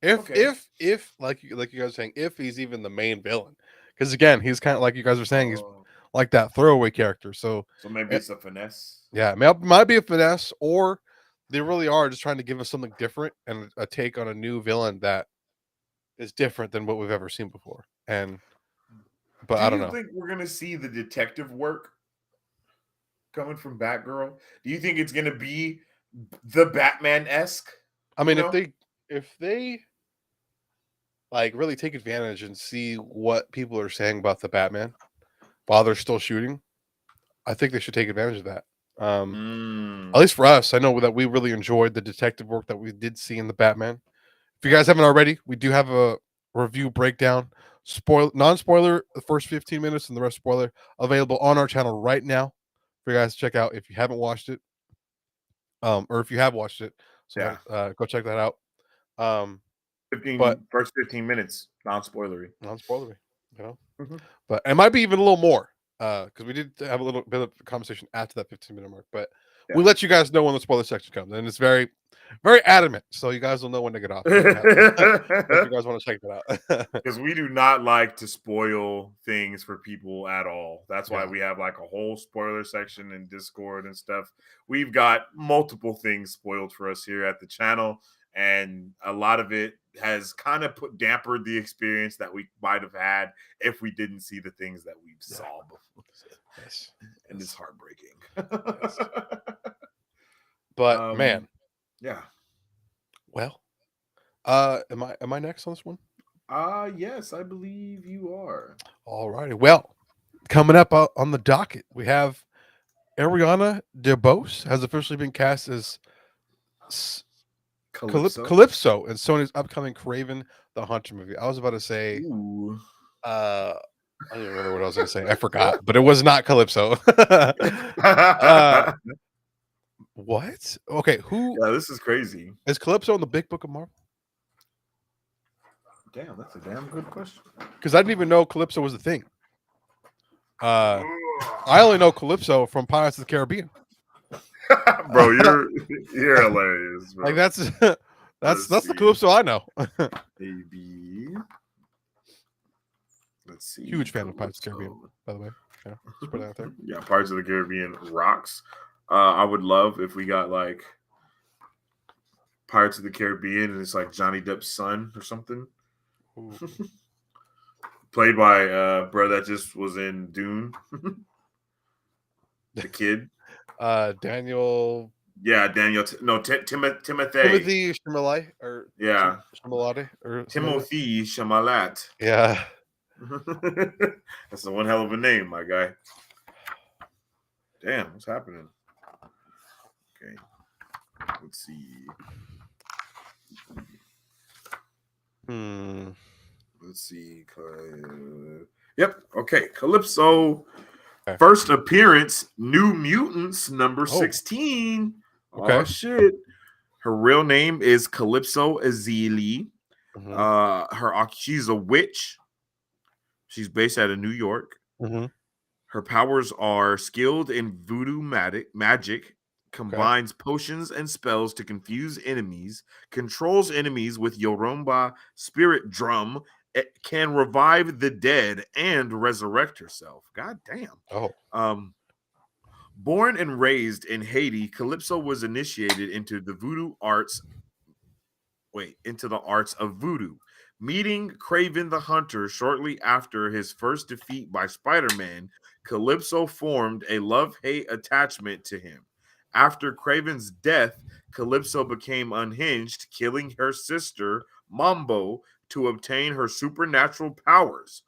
Okay. If like you guys are saying, if he's even the main villain, because again, he's kind of like you guys are saying, he's Oh, like that throwaway character. So so maybe eh, it's a finesse. yeah, might be a finesse, or they really are just trying to give us something different and a take on a new villain that is different than what we've ever seen before. And but Do I don't you know. think we're gonna see the detective work coming from Batgirl? Do you think it's gonna be the Batman esque? I You mean, know? if they like really take advantage and see what people are saying about the Batman while they're still shooting, I think they should take advantage of that. At Mm, least for us, I know that we really enjoyed the detective work that we did see in the Batman. If you guys haven't already, we do have a review breakdown, non-spoiler, the first 15 minutes and the rest spoiler, available on our channel right now for you guys to check out if you haven't watched it, or if you have watched it. So yeah. go check that out. Um, but 15 minutes, non-spoilery. non-spoilery, you know. Mhm. But it might be even a little more because we did have a little bit of conversation after that 15-minute mark. But we Yeah. let you guys know when the spoiler section comes, and it's very, very adamant, so you guys will know when to get off if you have if you guys want to check that out. Because we do not like to spoil things for people at all. That's why Yeah, we have like a whole spoiler section in Discord and stuff. We've got multiple things spoiled for us here at the channel, and a lot of it has kind of put dampered the experience that we might have had if we didn't see the things that we yeah, saw before. yes, And it's yes, heartbreaking. yes. But um, man, yeah. well, am I next on this one? Yes, I believe you are. All righty. Well, coming up on the docket, we have Ariana DeBose has officially been cast as Calypso. Calypso in Sony's upcoming Kraven the Hunter movie. I was about to say, Ooh. uh, I don't even remember what I was going to say. I forgot, but it was not Calypso. uh, Yeah, what? Okay, who this is crazy. is Calypso in the Big Book of Marvel? Damn, that's a damn good question. Because I didn't even know Calypso was a thing. I only know Calypso from Pirates of the Caribbean. Bro, you're hilarious, Like bro. that's Let's that's the see. Calypso I know. AB. Let's see. Huge fan of Pirates of the Caribbean, Calypso. by the way. Yeah, just put that out there. Yeah, Pirates of the Caribbean rocks. I would love if we got like Pirates of the Caribbean and it's like Johnny Depp's son or something. Ooh. Played by bro that just was in Dune. The kid. Daniel Yeah, Daniel. No, Timothy. Timothy Chalamet or Yeah, Chalamet or something like that. Timothy Chamalat. Yeah. That's a one hell of a name, my guy. Damn, what's happening? Okay, let's see. Hmm. Let's see. Yep. Okay, Calypso. Okay. First appearance, New Mutants number Oh, 16. Oh okay. shit. Her real name is Calypso Azili. Hmm. She's a witch. She's based out of New York. Hmm. Her powers are skilled in voodoo magic, Okay. combines potions and spells to confuse enemies, controls enemies with Yorumba spirit drum, can revive the dead and resurrect herself. God damn. Oh. Um, Born and raised in Haiti, Calypso was initiated into the arts of voodoo. Meeting Kraven the Hunter shortly after his first defeat by Spider-Man, Calypso formed a love-hate attachment to him. After Kraven's death, Calypso became unhinged, killing her sister, Mambo, to obtain her supernatural powers.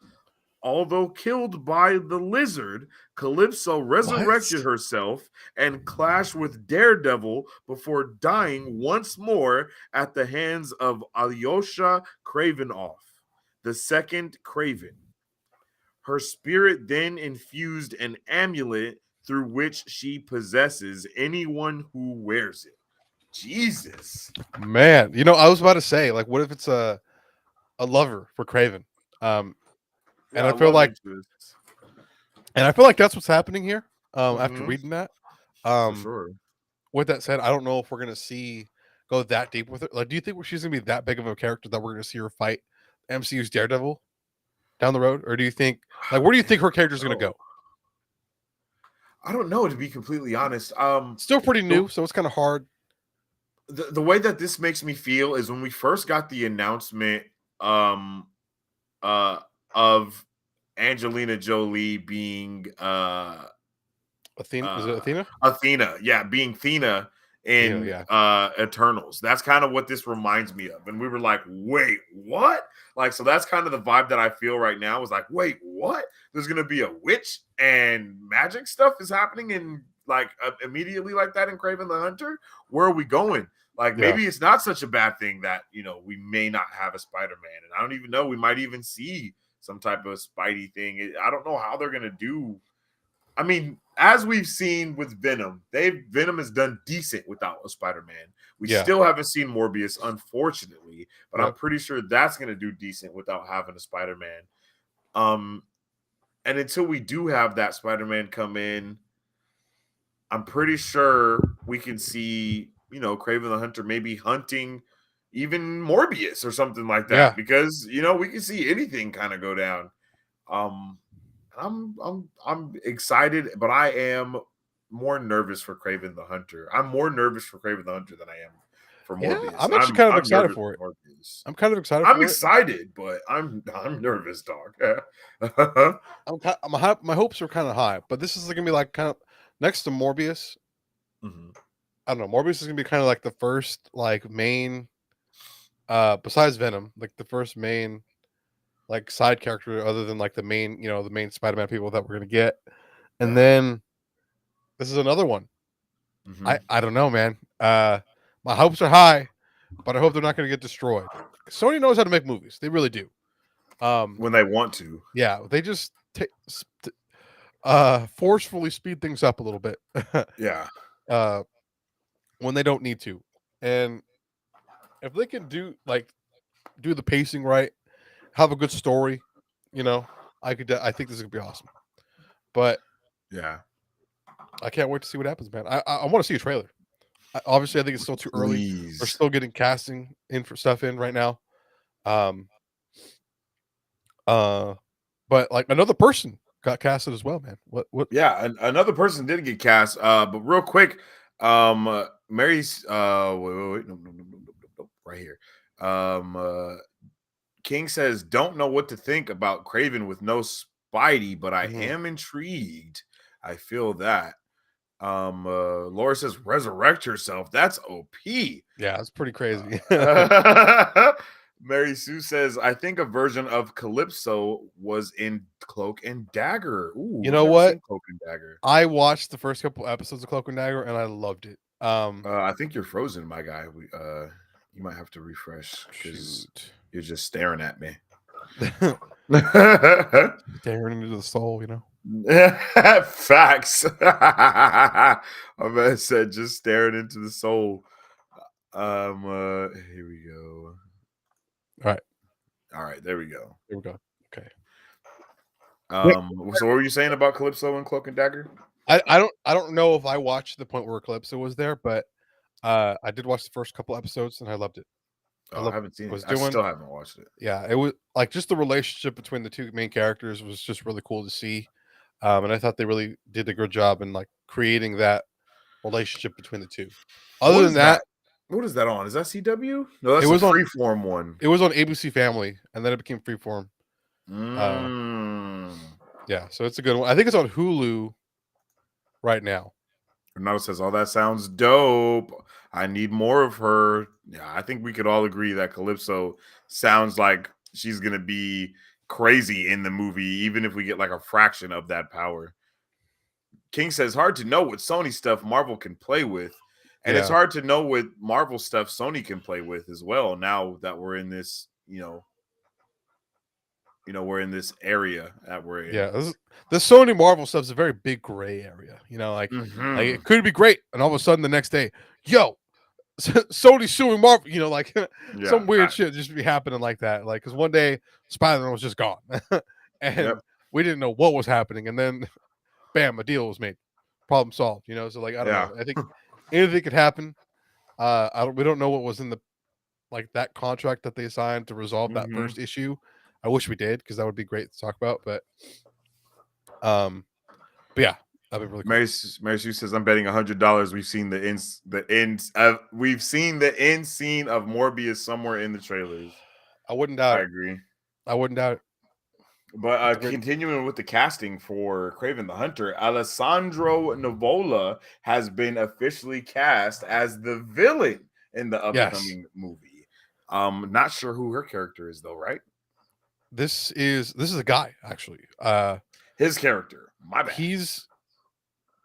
Although killed by the lizard, Calypso resurrected What? herself and clashed with Daredevil before dying once more at the hands of Alyosha Kravinoff, the second Kraven. Her spirit then infused an amulet through which she possesses anyone who wears it. Jesus. Man, I was about to say, like, what if it's a lover for Kraven? Um, Yeah, and I I feel love like, interest. that's what's happening here. After Mm-hmm. reading that, For um, sure. with that said, I don't know if we're gonna go that deep with it. Like, do you think she's gonna be that big of a character that we're gonna see her fight MCU's Daredevil down the road, or do you think, like, where do you think her character's gonna Oh, go? I don't know, to be completely honest. Still pretty The, new, so it's kind of hard. the way that this makes me feel is when we first got the announcement um uh of Angelina Jolie being Athena, is it uh Athena? Athena, yeah, being Thena Athena, in yeah, Eternals. That's kind of what this reminds me of. And we were like, wait, what? Like, so that's kind of the vibe that I feel right now is like, wait, what? There's gonna be a witch and magic stuff is happening in like immediately like that in Kraven the Hunter. Where are we going? Like, yeah, maybe it's not such a bad thing that we may not have a Spider-Man, and I don't even know. We might even see some type of Spidey thing. I don't know how they're gonna do. I mean, as we've seen with Venom, Venom has done decent without a Spider-Man. We yeah, still haven't seen Morbius, unfortunately, but I'm yep, pretty sure that's going to do decent without having a Spider-Man. Um, and until we do have that Spider-Man come in, I'm pretty sure we can see, Kraven the Hunter maybe hunting even Morbius or something like yeah, that, because we can see anything kind of go down. Um, I'm excited, but I am more nervous for Kraven the Hunter. I'm more nervous for Kraven the Hunter than I am for yeah. Morbius. I'm actually I'm kind of I'm excited nervous for it. for Morbius. I'm kind of excited I'm for it. excited, but I'm nervous, dog. My hopes are kind of high, but this is gonna be like kind of next to Morbius. Mhm. I don't know. Morbius is gonna be kind of like the first like main, besides Venom, like the first main like side character other than like the main, the main Spider-Man people that we're gonna get. And Yeah. then this is another one. Mhm. I don't know, man. My hopes are high, but I hope they're not gonna get destroyed. Sony knows how to make movies. They really do. Um, When they want to. yeah, they just forcefully speed things up a little bit. Yeah. uh when they don't need to. And if they can do the pacing right, have a good story, you know, I think this is gonna be awesome. But Yeah. I can't wait to see what happens, man. I want to see a trailer. Obviously, I think it's still too early. We're Please. still getting casting in for stuff in right now. Um, uh, but like another person got casted as well, man. What? Yeah, another person did get cast. But real quick, Mary's wait, no, right here. King says, don't know what to think about Kraven with no Spidey, but I Mhm. am intrigued. I feel that. Laura says, resurrect yourself. That's OP. Yeah, it's pretty crazy. Mary Sue says, I think a version of Calypso was in Cloak and Dagger. Ooh, You I've know never what? seen Cloak and Dagger. I watched the first couple episodes of Cloak and Dagger, and I loved it. I think you're frozen, my guy. You might have to refresh because Shoot, you're just staring at me. staring into the soul, Facts. My man said just staring into the soul. Here we go. All right, All right, there we go. here we go. Okay. So what were you saying about Calypso and Cloak and Dagger? I don't know if I watched the point where Calypso was there, but I did watch the first couple episodes and I loved it. I Oh, I loved haven't seen what it it. was I doing. still haven't watched it. Yeah, it was like just the relationship between the two main characters was just really cool to see. And I thought they really did a good job in like creating that relationship between the two. Other What than is that? that, What is that on? Is that CW? No, it that's a was on freeform one. it was on ABC Family and then it became Freeform. Uh Mm. yeah, so it's a good one. I think it's on Hulu right now. Renato says, "Oh, that sounds dope. I need more of her." Yeah, I think we could all agree that Calypso sounds like she's gonna be crazy in the movie, even if we get like a fraction of that power. King says, "Hard to know what Sony stuff Marvel can play with, and it's Yeah. hard to know what Marvel stuff Sony can play with as well. Now that we're in this, we're in this area that we're in. Yeah, the Sony Marvel stuff is a very big gray area. Like Hmm. it could be great, and all of a sudden the next day, yo, Sony suing Marvel. Like Yeah. some weird shit just be happening like that. Like because one day Spider-Man was just gone, Yep. and we didn't know what was happening, and then bam, a deal was made, problem solved. So like I don't Yeah. know. I think anything could happen. We don't know what was in the like that contract that they signed to resolve that Hmm. first issue. I wish we did because that would be great to talk about. Um, but yeah, that'd be really cool. Mary Sue says, "I'm betting $100. We've seen we've seen the end scene of Morbius somewhere in the trailers." I wouldn't doubt I it. agree. I wouldn't doubt it. But It's a great. continuing with the casting for Kraven the Hunter, Alessandro Nivola has been officially cast as the villain in the Yes, upcoming movie. Not sure who her character is though, right? this is a guy actually. His character. My bad. He's.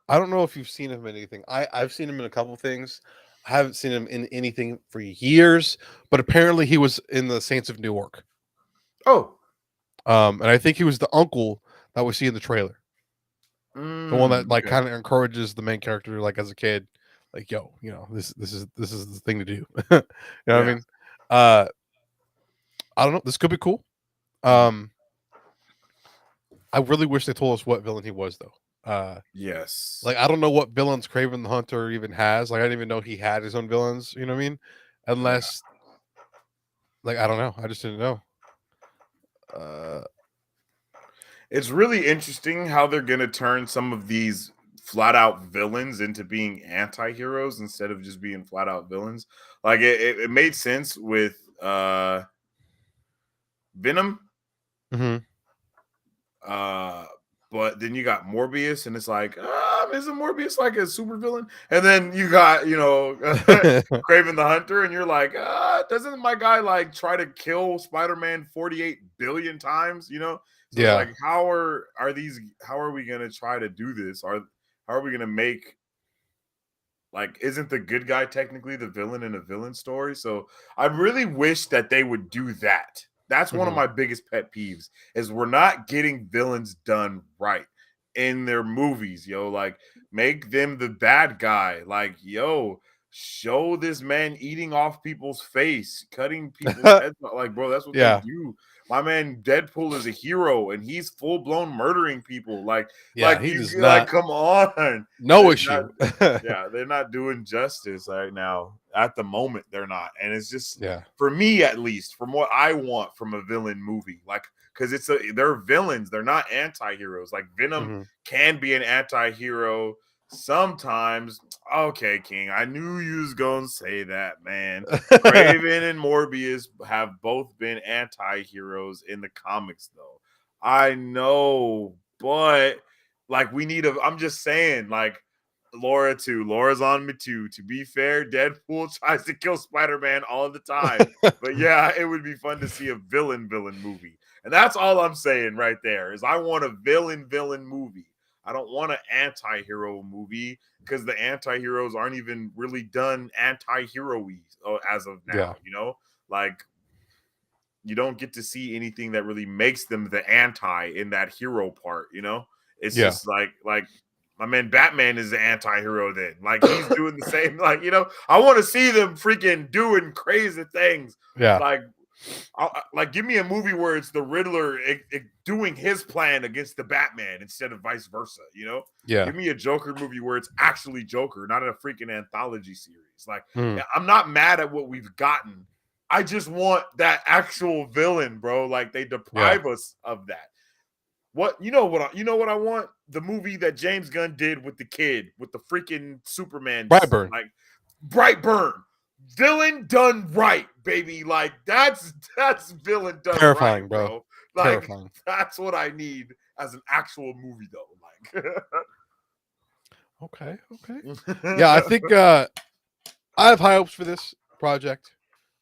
I don't know if you've seen him in anything. I've seen him in a couple things. I haven't seen him in anything for years, but apparently he was in the Saints of Newark. Oh, And I think he was the uncle that we see in the trailer. The one that like okay. kind of encourages the main character, like as a kid, like yo, this is the thing to do. You know what I Yeah. mean? I don't know. This could be cool. Mhm. I really wish they told us what villain he was though. Yes. Like I don't know what villains Craven the Hunter even has. Like I didn't even know he had his own villains. You know what I mean? Yeah. Unless like I don't know. I just didn't know. Uh, It's really interesting how they're gonna turn some of these flat out villains into being anti-heroes instead of just being flat out villains. Like it made sense with Venom. mhm. Uh but then you got Morbius, and it's like, isn't Morbius like a super villain? And then you got, Craven the Hunter, and you're like, doesn't my guy like try to kill Spider-Man 48 billion times? So it's Yeah. like, how are we gonna try to do this? How are we gonna make, like, isn't the good guy technically the villain in a villain story? So I really wish that they would do that. That's one of Mhm. my biggest pet peeves is we're not getting villains done right in their movies, yo. Like, make them the bad guy. Like, yo, show this man eating off people's face, cutting people's heads off. Like, bro, that's what they Yeah. do. My man Deadpool is a hero and he's full blown murdering people. Like, Yeah, he does like, not come on. no They're not issue. yeah, they're not doing justice right now. At the moment, they're not. And it's just, Yeah. for me at least, from what I want from a villain movie, like, because they're villains, they're not anti-heroes. Like, Venom Mhm. can be an anti-hero sometimes. Okay, King, I knew you was gonna say that, man. Kraven and Morbius have both been anti-heroes in the comics, though. I know, but like, I'm just saying, like, Laura too. Laura's on me too. To be fair, Deadpool tries to kill Spider-Man all the time. But yeah, it would be fun to see a villain movie. And that's all I'm saying right there is I want a villain movie. I don't want an anti-hero movie because the anti-heroes aren't even really done anti-hero-y as of Yeah. now. Like, you don't get to see anything that really makes them the anti in that hero part. It's Yeah. just like my man Batman is the anti-hero then. Like, he's doing the same, I want to see them freaking doing crazy things. Yeah. Like, like, give me a movie where it's the Riddler doing his plan against the Batman instead of vice versa. Yeah. Give me a Joker movie where it's actually Joker, not a freaking anthology series. Like, Mm. I'm not mad at what we've gotten. I just want that actual villain, bro. Like, they Yeah. deprive us of that. You know what I want? The movie that James Gunn did with the kid with the freaking Superman, Brightburn. like, Brightburn. Villain done right, baby. Like, that's villain done right, Terrifying, bro. bro. Like, Terrifying. that's what I need as an actual movie, though. Okay. Okay. Yeah, I Like, think I have high hopes for this project.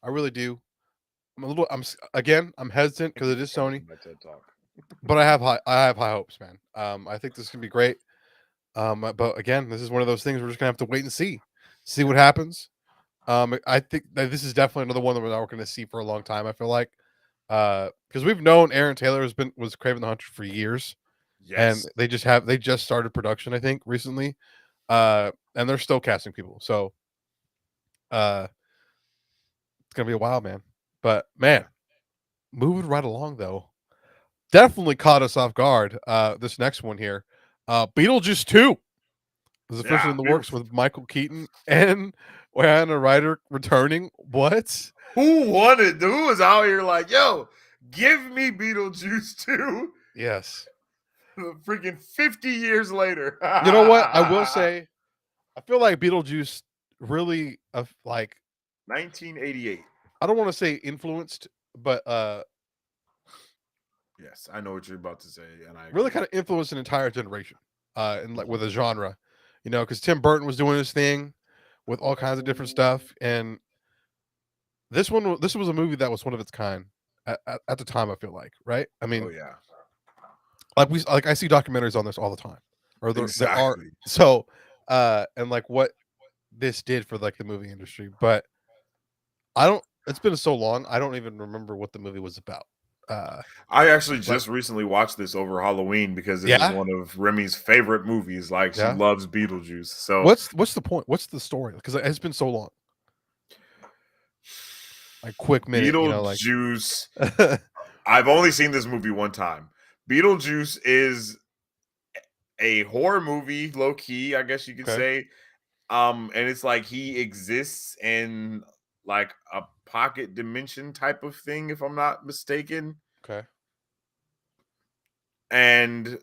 I really do. I'm hesitant because it is Sony, my TED Talk. but I have high hopes, man. I think this can be great. But again, this is one of those things we're just gonna have to wait and see what happens. I think that this is definitely another one that we're not going to see for a long time. I feel like because we've known Aaron Taylor was Kraven the Hunter for years, and Yes. they just started production, I think, recently, and they're still casting people. So it's gonna be a while, man. But man, moving right along though, definitely caught us off guard. This next one here, Beetlejuice 2 is officially Yeah. in the works with Michael Keaton and Winona Ryder returning. What? Who was out here like, yo, give me Beetlejuice 2 Yes. freaking 50 years later. You know what? I will say, I feel like Beetlejuice really, like, 1988. I don't want to say influenced, but Yes, I know what you're about to say, and I really agree. kind of influenced an entire generation, and like with a genre, because Tim Burton was doing his thing with all kinds of different stuff, and this was a movie that was one of its kind at the time. I feel like, right? I Oh mean, yeah, like I see documentaries on this all the time, or there are exactly. so, and like what this did for like the movie industry, but I don't. It's been so long, I don't even remember what the movie was about. Uh, I actually but just recently watched this over Halloween because this is yeah, one of Remy's favorite movies. Like she yeah. loves Beetlejuice. So What's the point? What's the story? Because it's been so long. Like quick minute, like Beetlejuice, I've only seen this movie one time. Beetlejuice is a horror movie, low key, I guess you could okay, say. And it's like he exists in like a pocket dimension type of thing, if I'm not mistaken. okay. And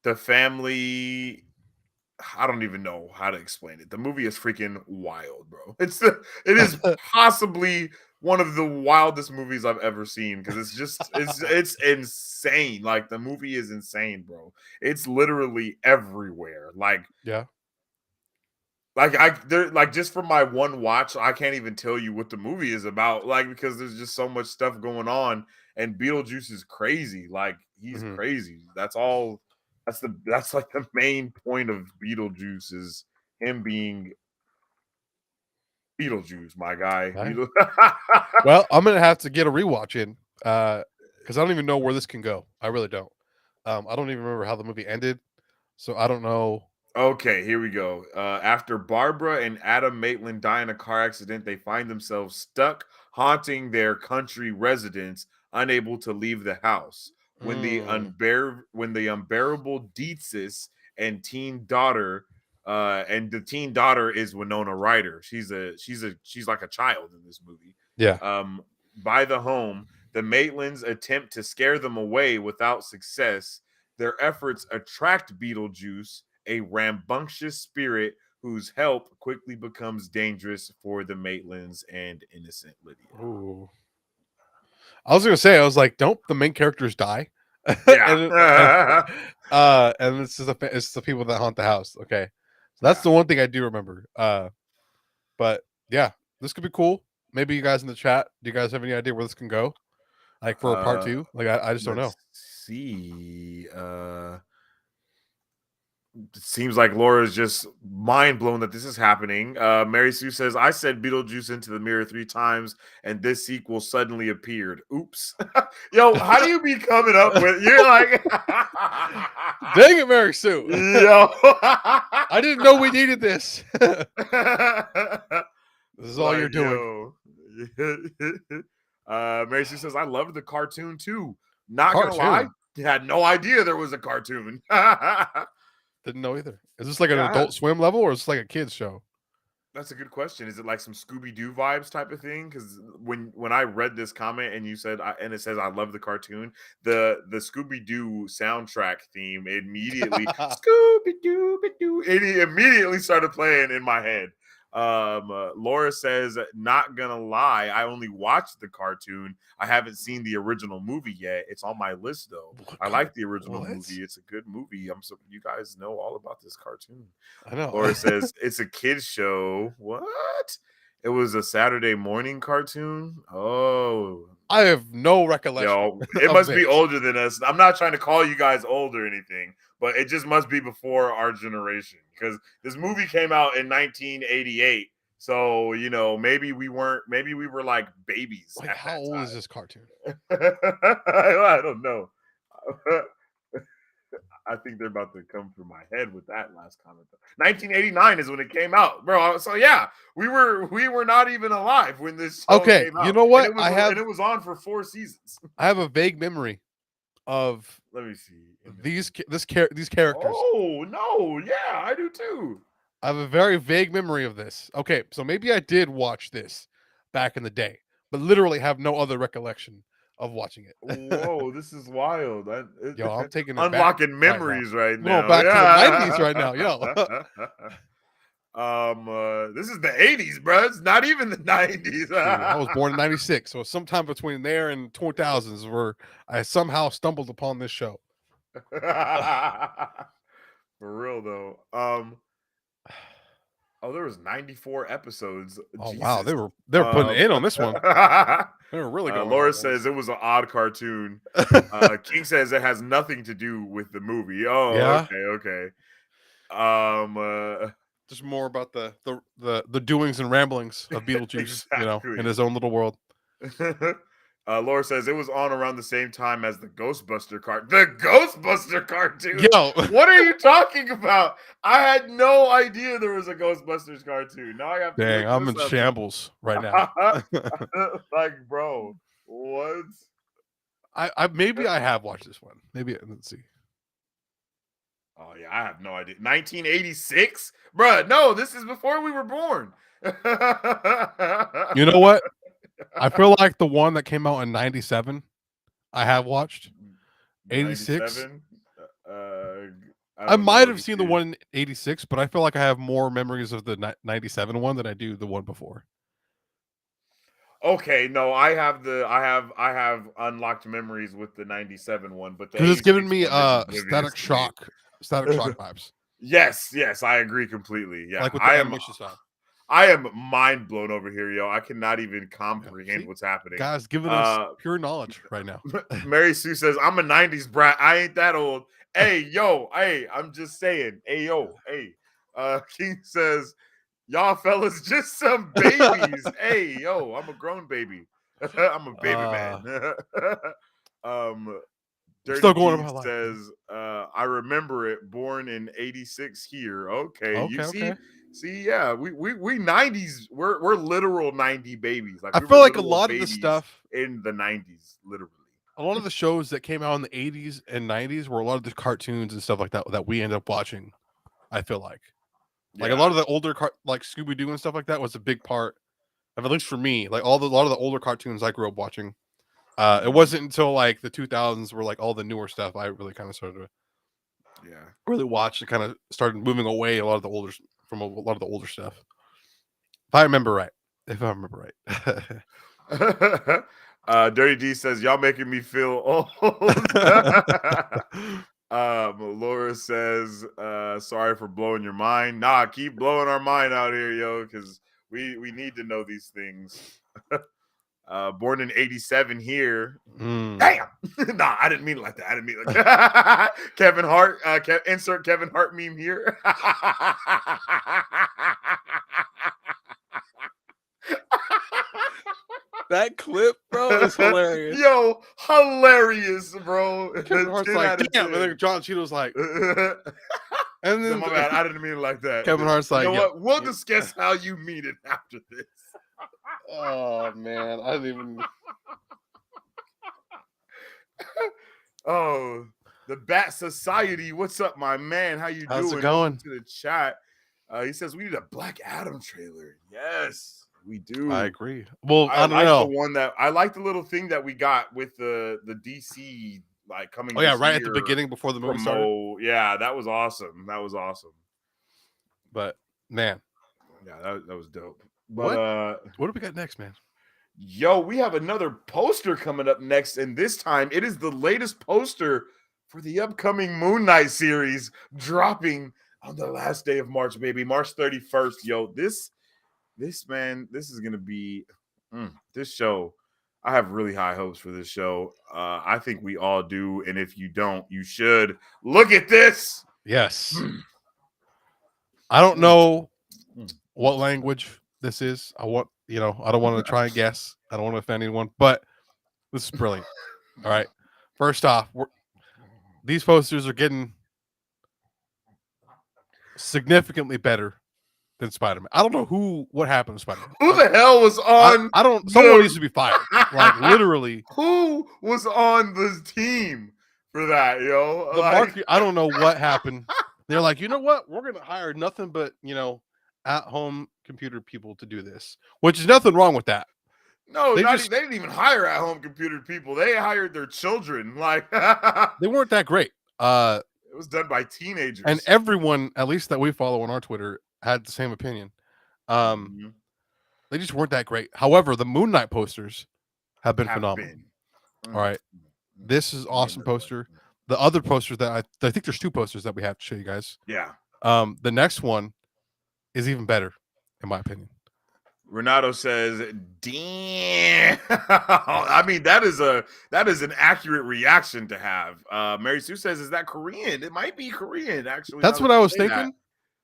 the family, I don't even know how to explain it. The movie is freaking wild, bro. It is possibly one of the wildest movies I've ever seen because it's insane. Like the movie is insane, bro. It's literally everywhere. Yeah. Like just from my one watch, I can't even tell you what the movie is about. Like because there's just so much stuff going on, and Beetlejuice is crazy. Like he's Mhm. crazy. That's all. That's like the main point of Beetlejuice is him being Beetlejuice, my guy. Right. Well, I'm gonna have to get a rewatch in, because I don't even know where this can go. I really don't. I don't even remember how the movie ended, so I don't know. Okay, here we go. After Barbara and Adam Maitland die in a car accident, they find themselves stuck haunting their country residence, unable to leave the house. Mm, When the unbearable Deetsis and teen daughter, and the teen daughter is Winona Ryder. She's like a child in this movie. yeah. By the home, the Maitlands attempt to scare them away without success. Their efforts attract Beetlejuice, a rambunctious spirit whose help quickly becomes dangerous for the Maitlands and innocent Lydia. Ooh. I was gonna say, I was like, don't the main characters die? Yeah. And it's the people that haunt the house. Okay, so that's Yeah. the one thing I do remember. But yeah, this could be cool. Maybe you guys in the chat, do you guys have any idea where this can go? Like for a part Uh, two? Like I just don't know. let's see. It seems like Laura's just mind blown that this is happening. Mary Sue says, I said Beetlejuice into the mirror 3 times, and this sequel suddenly appeared. Oops. Yo, how do you be coming up with you're like Dang it, Mary Sue. Yo. I didn't know we needed this. This is all Like, you're doing. yo. Mary Sue says, I loved the cartoon too. Not gonna lie, Cartoon. had no idea there was a cartoon. Didn't know either. Is this like an Yeah, Adult Swim level or is this like a kids show? that's a good question. Is it like some Scooby Doo vibes type of thing? Because when I read this comment and you said and it says I love the cartoon, the Scooby Doo soundtrack theme immediately Scooby Doo Doo. It immediately started playing in my head. Laura says, not gonna lie, I only watched the cartoon. I haven't seen the original movie yet. It's on my list though. I like the original What? movie. It's a good movie. You guys know all about this cartoon. I know. Laura says it's a kids show. What? It was a Saturday morning cartoon. Oh, I have no recollection yo, it of must be this. older than us. I'm not trying to call you guys old or anything, but it just must be before our generation because this movie came out in 1988. So maybe we weren't. Maybe we were like babies Wait, at how that old time. is this cartoon? I don't know. I think they're about to come through my head with that last comment. 1989 is when it came out, bro. So yeah, we were not even alive when this show Okay, came you out, know and what? it was on for 4 seasons. I have a vague memory of Let me see. these characters. Oh no, yeah, I do too. I have a very vague memory of this. Okay, so maybe I did watch this back in the day, but literally have no other recollection of watching it. Whoa, this is wild. Yo, I'm taking it back Unlocking right now. memories right I'm going now. back to the 90s right now. Yo. This is the 80s, bro. It's not even the 90s. Shoot, I was born in 96, so sometime between there and 2000s where I somehow stumbled upon this show. For real though. There was 94 episodes. Oh Jesus. wow, they were putting it in on this one. They were really going. Laura says it was an odd cartoon. King says it has nothing to do with the movie. Oh, yeah. Okay. Just more about the doings and ramblings of Beetlejuice, exactly. in his own little world. Laura says it was on around the same time as the Ghostbuster cartoon. The Ghostbuster cartoon? Yo. What are you talking about? I had no idea there was a Ghostbusters cartoon. Now I have to Dang, I'm in shambles right now. Like, bro, what? I maybe I have watched this one. Maybe let's see. Oh yeah, I have no idea. 1986? Bruh, no, this is before we were born. You know what? I feel like the one that came out in 97, I have watched. 86. I might have seen the one in 86, but I feel like I have more memories of the 97 one than I do the one before. Okay, no, I have unlocked memories with the 97 one, but because it's giving me Static Shock vibes. Yes, I agree completely. Yeah, like with the animation style. I am mind blown over here, yo. I cannot even comprehend what's happening. Guys, giving us pure knowledge right now. Mary Sue says, I'm a 90s brat. I ain't that old. Hey, yo, hey, I'm just saying. Hey, yo, hey. King says, y'all fellas just some babies. Hey, yo, I'm a grown baby. I'm a baby man. Dirty Still going Keith about says, I remember it, born in 86 here. Okay. You see? Okay. See, yeah, we 90s, we're literal 90 babies. Like I feel like a lot of the stuff in the 90s, literally. A lot of the shows that came out in the 80s and 90s were a lot of the cartoons and stuff like that we ended up watching. I feel like a lot of the older like Scooby-Doo and stuff like that was a big part of, at least for me, like a lot of the older cartoons I grew up watching. It wasn't until like the 2000s where like all the newer stuff I really kind of started to really watch and kind of started moving away from a lot of the older stuff. If I remember right. Dirty D says, y'all making me feel old. Laura says, sorry for blowing your mind. Nah, keep blowing our mind out here, yo, because we need to know these things. Born in 87 here. Damn. Nah, I didn't mean it like that. I didn't mean it like that. Kevin Hart. Insert Kevin Hart meme here. That clip, bro, is hilarious. Yo, hilarious, bro. Kevin Hart's like, damn. And then John Cheadle's like, and then my bad, I didn't mean it like that. Kevin Hart's like, you know what? We'll discuss how you mean it after this. Oh man, I didn't even. Oh, the Bat Society. What's up, my man? How's doing? How's it going? To the chat. He says we need a Black Adam trailer. Yes, we do. I agree. Well, I don't like know. The one that I like the little thing that we got with the DC like coming. Oh yeah, right at the beginning before the movie started. Yeah, that was awesome. But man, yeah, that was dope. But what do we got next, man? Yo, we have another poster coming up next, and this time it is the latest poster for the upcoming Moon Knight series dropping on the last day of March, baby, March 31st. Yo, this man, this is gonna be this show. I have really high hopes for this show. I think we all do, and if you don't, you should. Look at this. Yes. I don't know what language this is. I don't want to try and guess. I don't want to offend anyone, but this is brilliant. All right. First off, these posters are getting significantly better than Spider-Man. I don't know what happened to Spider-Man. Who the hell was on I don't. Someone needs to be fired. Like literally, who was on the team for that, yo? the market. I don't know what happened. They're like, you know what? We're gonna hire nothing but at-home computer people to do this, which is nothing wrong with that. No, they didn't even hire at-home computer people. They hired their children. Like they weren't that great. It was done by teenagers, and everyone, at least that we follow on our Twitter, had the same opinion. They just weren't that great. However, the Moon Knight posters have been phenomenal. All right, this is awesome poster. The other posters that I think there's 2 posters that we have to show you guys. Yeah. The next one is even better, in my opinion. Renato says, "Damn." I mean, that is an accurate reaction to have. Mary Sue says, "Is that Korean?" It might be Korean, actually. That's what I was thinking.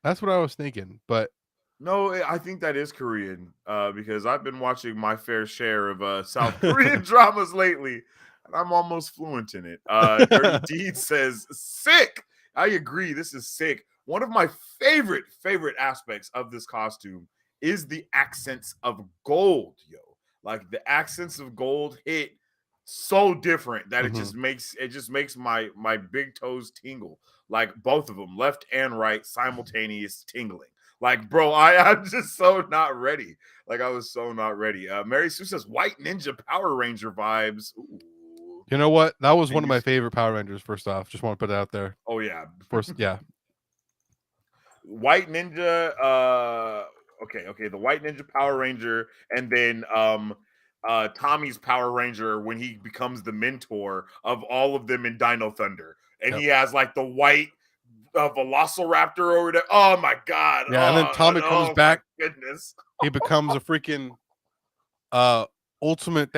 That's what I was thinking, but no, I think that is Korean because I've been watching my fair share of South Korean dramas lately, and I'm almost fluent in it. Dirty Deed says, "Sick." I agree. This is sick. One of my favorite aspects of this costume is the accents of gold, yo. Like the accents of gold hit so different that it just makes my big toes tingle. Like both of them, left and right, simultaneous tingling. Like, bro, I'm just so not ready. Like, I was so not ready. Mary Sue says White Ninja Power Ranger vibes. Ooh. You know what? That was one of my favorite Power Rangers. First off, just want to put it out there. Oh yeah. First, yeah. White Ninja. Okay. The White Ninja Power Ranger, and then Tommy's Power Ranger when he becomes the mentor of all of them in Dino Thunder, and he has like the white Velociraptor over there. Oh my god! Yeah, and then Tommy comes back. Goodness, he becomes a freaking ultimate.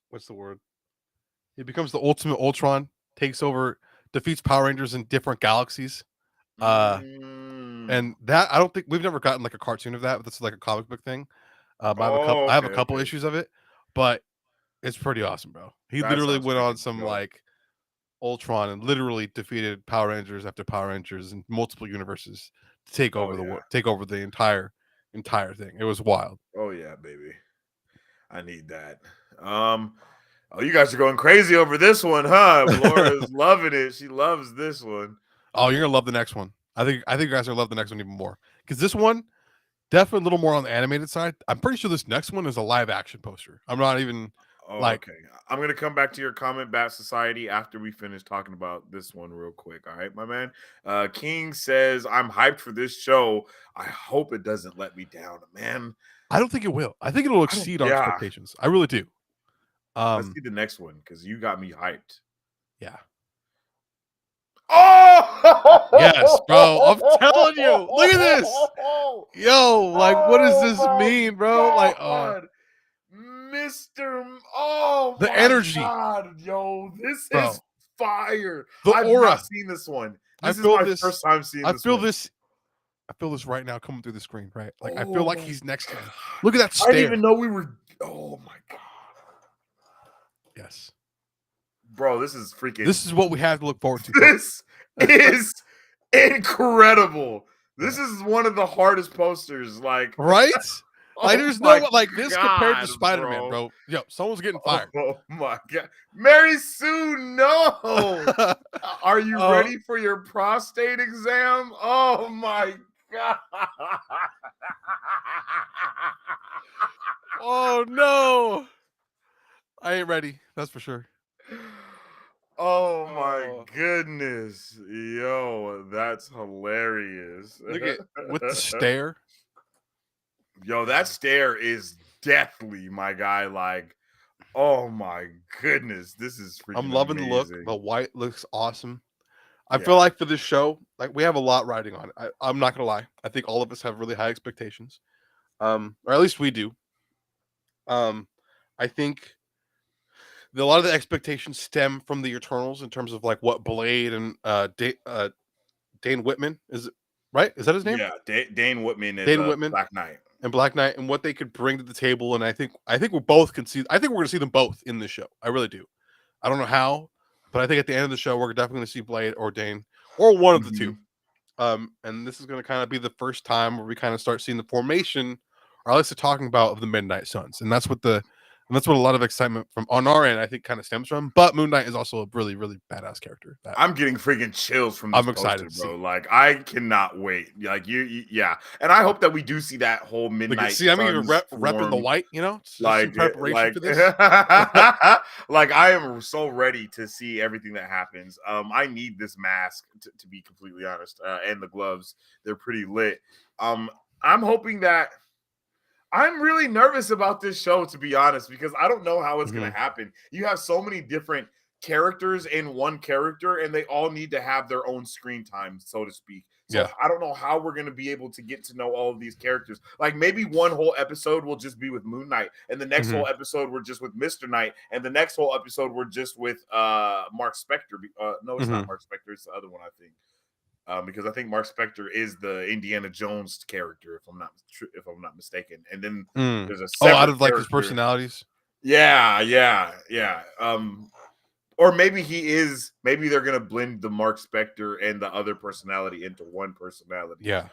What's the word? He becomes the ultimate Ultron. Takes over, defeats Power Rangers in different galaxies. And that I don't think we've never gotten like a cartoon of that, but that's like a comic book thing. I have a couple issues of it, but it's pretty awesome, bro. He literally went on some like Ultron and literally defeated Power Rangers after Power Rangers in multiple universes to take over the entire thing. It was wild. Oh yeah, baby. I need that. Oh, you guys are going crazy over this one, huh? Laura's loving it. She loves this one. Oh, you're gonna love the next one. I think you guys are gonna love the next one even more because this one definitely a little more on the animated side. I'm pretty sure this next one is a live action poster. I'm not even okay. I'm gonna come back to your comment, Bat Society, after we finish talking about this one real quick. All right, my man. King says I'm hyped for this show. I hope it doesn't let me down, man. I don't think it will. I think it'll exceed our expectations. I really do. Let's see the next one because you got me hyped. Yeah. Oh yes, bro. I'm telling you. Look at this. Yo, like, what does this mean, bro? Like, Mr. the energy. God, yo, this is fire. The aura. I've not seen this one. This is my first time seeing this. I feel this right now coming through the screen, right? Like I feel like he's next to me. Look at that stare. I didn't even know we were. Oh my god. Yes. Bro, this is freaking. This is what we have to look forward to. This is incredible. This is one of the hardest posters, like right? Like there's no like this compared to Spider-Man, bro. Yo, someone's getting fired. Oh my god. Mary Sue, no. Are you ready for your prostate exam? Oh my god. Oh no. I ain't ready. That's for sure. Oh my goodness. Yo, that's hilarious. Look at with the stare. Yo, that stare is deathly, my guy. Like, oh my goodness. This is freaking I'm loving amazing. the look. The white looks awesome. I feel like for this show, like we have a lot riding on it. I'm not gonna lie. I think all of us have really high expectations. Or at least we do. I think a lot of the expectations stem from the Eternals in terms of like what Blade and Dane Whitman is right? Is that his name? Yeah, Dane Whitman is Dane Whitman Black Knight. and Black Knight, and what they could bring to the table. And I think we both can see. I think we're going to see them both in this show. I really do. I don't know how, but I think at the end of the show, we're definitely going to see Blade or Dane or one of the two. And this is going to kind of be the first time where we kind of start seeing the formation, or at least the talking about of the Midnight Suns, and that's what a lot of excitement from on our end I think kind of stems from. But Moon Knight is also a really, really badass character. I'm getting freaking chills from this I'm excited poster, bro. Like I cannot wait. Like yeah, and I hope that we do see that whole Midnight. See, I'm even repping the white, just in preparation for this. Like I am so ready to see everything that happens. I need this mask to be completely honest, and the gloves. They're pretty lit. I'm hoping that. I'm really nervous about this show, to be honest, because I don't know how it's going to happen. You have so many different characters in one character, and they all need to have their own screen time, so to speak. So I don't know how we're going to be able to get to know all of these characters. Like maybe one whole episode will just be with Moon Knight, and the next whole episode we're just with Mr. Knight, and the next whole episode we're just with Mark Spector. No, it's not Mark Spector. It's the other one, I think. Because I think Mark Spector is the Indiana Jones character, if I'm not mistaken. And then there's a out of like his personalities. Yeah. Or maybe maybe they're gonna blend the Mark Spector and the other personality into one personality. Yeah.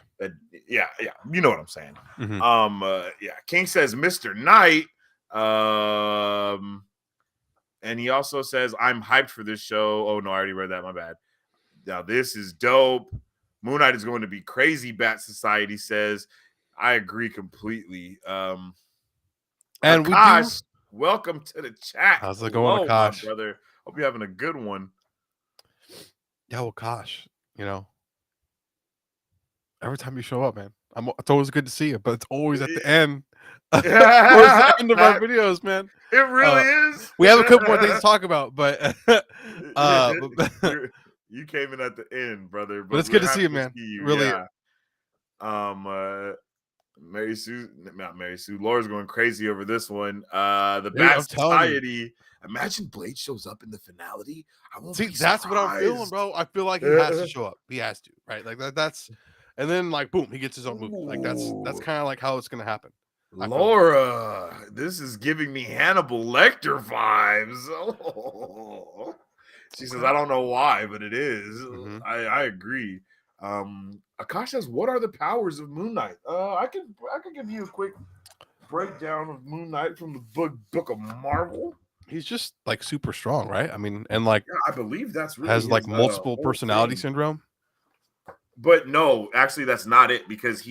Yeah. You know what I'm saying. King says Mr. Knight. And he also says, I'm hyped for this show. Oh no, I already read that. My bad. Now this is dope. Moon Knight is going to be crazy. Bat Society says, I agree completely. And Akash, welcome to the chat. How's it going, Akash? Brother? Hope you're having a good one. Yeah, well, Akash, every time you show up, man, it's always good to see you, but it's always at the end. Towards the end of our videos, man. It really is. We have a couple more things to talk about, but you came in at the end, brother. But it's good to see you, man. Really. Yeah. Not Mary Sue. Laura's going crazy over this one. The Bat Society. Imagine Blade shows up in the finale. I won't see. That's what I'm feeling, bro. I feel like he has to show up. He has to, right? Like that's, and then like boom, he gets his own movie. Like that's kind of like how it's gonna happen. Laura, this is giving me Hannibal Lecter vibes. Oh. She says, I don't know why, but it is. I agree. Akash says, what are the powers of Moon Knight? I can give you a quick breakdown of Moon Knight from the book of Marvel. He's just like super strong, right? I mean, and like I believe that's really has like multiple personality syndrome. But no, actually, that's not it because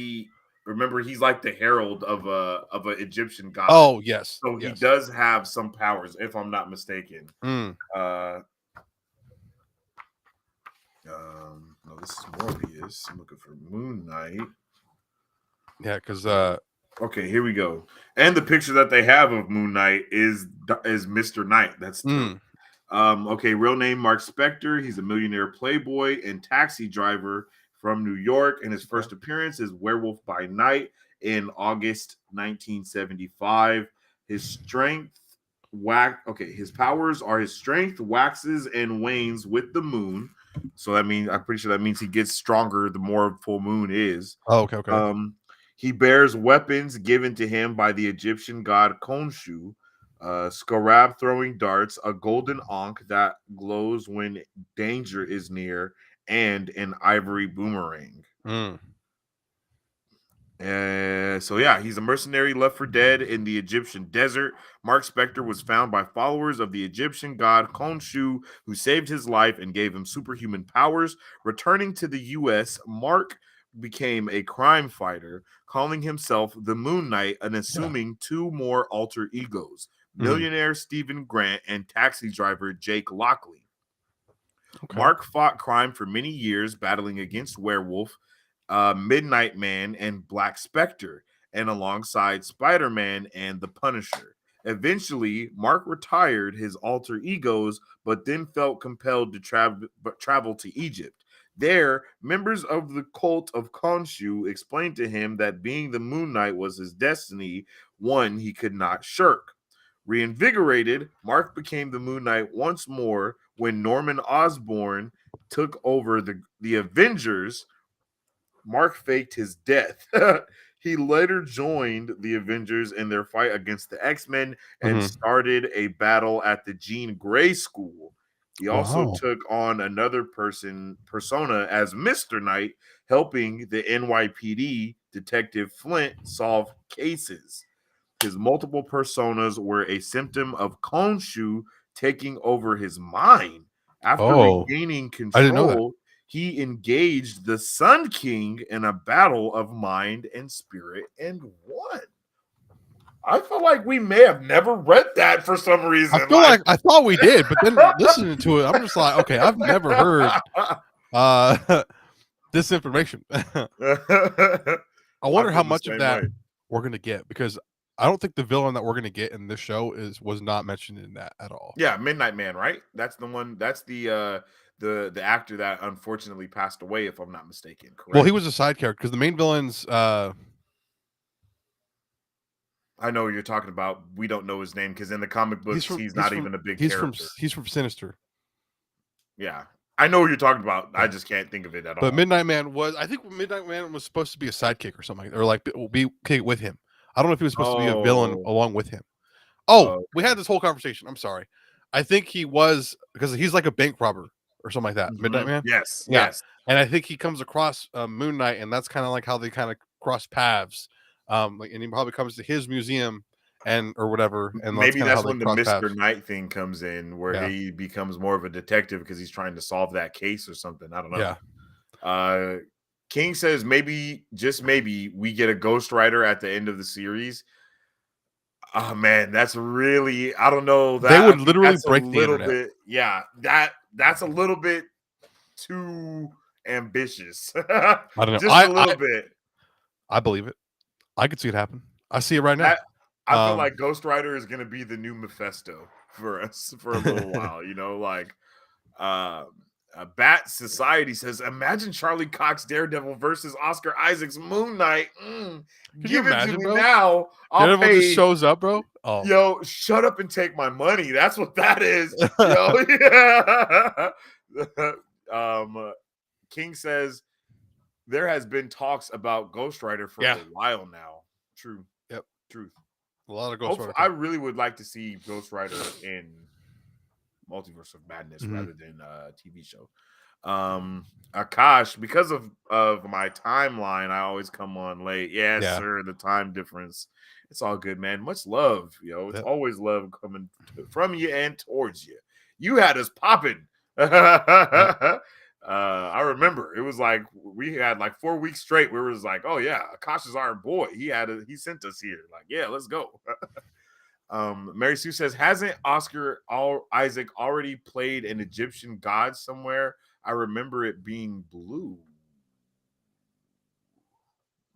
remember he's like the herald of an Egyptian god. Oh yes, so he does have some powers, if I'm not mistaken. No, this is Morbius. I'm looking for Moon Knight. Yeah, because okay, here we go. And the picture that they have of Moon Knight is Mr. Knight. That's okay. Real name Mark Spector. He's a millionaire playboy and taxi driver from New York. And his first appearance is Werewolf by Night in August 1975. His powers are his strength waxes and wanes with the moon. So that means I'm pretty sure that means he gets stronger the more full moon is. Oh, okay. He bears weapons given to him by the Egyptian god Khonshu, scarab throwing darts, a golden ankh that glows when danger is near, and an ivory boomerang. So yeah, he's a mercenary left for dead in the Egyptian desert. Mark Spector was found by followers of the Egyptian god Khonshu, who saved his life and gave him superhuman powers. Returning to the U.S., Mark became a crime fighter, calling himself the Moon Knight and assuming two more alter egos, millionaire Stephen Grant and taxi driver Jake Lockley. Mark fought crime for many years, battling against Werewolf, Midnight Man, and Black Spectre, and alongside Spider-Man and the Punisher. Eventually, Mark retired his alter egos, but then felt compelled to travel to Egypt. There, members of the cult of Khonshu explained to him that being the Moon Knight was his destiny, one he could not shirk. Reinvigorated, Mark became the Moon Knight once more when Norman Osborn took over the Avengers. Mark faked his death. He later joined the Avengers in their fight against the X-Men and Mhm. started a battle at the Jean Grey School. He also Wow. took on another persona as Mr. Knight, helping the NYPD detective Flint solve cases. His multiple personas were a symptom of Khonshu taking over his mind. After Oh, regaining I didn't know that. control, he engaged the Sun King in a battle of mind and spirit and won. I feel like we may have never read that for some I reason. feel like I thought we did, but then listening to it, I'm just like, okay, I've never heard this information. I I wonder feel how the much of same that way. we're gonna get because I don't think the villain that we're gonna get in this show was not mentioned in that at all. Yeah, Midnight Man, right? That's the one. That's the actor that unfortunately passed away, if I'm not mistaken. Well, he Correct. was a side character because the main villains. I know what you're talking about. We don't know his name because in the comic books, he's not even a big character. he's from Sinister. Yeah, I know what you're talking about. I just can't think of it at But all. I think Midnight Man was supposed to be a sidekick or something, or like be with him. I don't know if he was supposed to be a villain Oh, along with him. Oh, we okay. had this whole conversation. I'm sorry. I think he was because he's like a bank robber or something like that. Midnight Mhm. Man. Yes, Yeah, yes. and I think he comes across Moon Knight, and that's kind of like how they kind of cross paths. Like, and he probably comes to his museum and or whatever, and that's Maybe kind of how that's they when the cross Mr. paths. Knight thing comes in, where Yeah, he becomes more of a detective because he's trying to solve that case or something. I don't know. yeah. Uh, King says maybe, just maybe, we get a Ghost Rider at the end of the series. Oh man, that's really, I don't know, They that would literally that's a break the little internet. bit, yeah, that's a little bit too ambitious. I don't know. Just a little bit. I believe it. I could see it happen. I see it right now. That I feel Um, like Ghost Rider is going to be the new Mephisto for us for a little while, like um Bat Society says, imagine Charlie Cox Daredevil versus Oscar Isaac's Moon Knight. could you Give it to imagine, me bro? now. I'll Daredevil just pay. shows up, bro. Oh, Yo, shut up and take my money. That's what that is. Yo, yeah. um, King says there has been talks about Ghost Rider for yeah. a while now. True. Yep. Truth. A lot of Ghost Hopefully, Rider I talk. really would like to see Ghost Rider in Multiverse of Madness Mhm. rather than a TV show. Akash, because of my timeline, I always come on late. Yes, Yeah. sir. The time difference. It's all good, man. Much love, yo. It's Yep. always love coming from you and towards you. You had us popping. Yep. I remember it was like we had like 4 weeks straight. We was like, oh yeah, Akash is our boy. He sent us here. Like, yeah, let's go. Mary Sue says, hasn't Isaac already played an Egyptian god somewhere? I remember it being blue.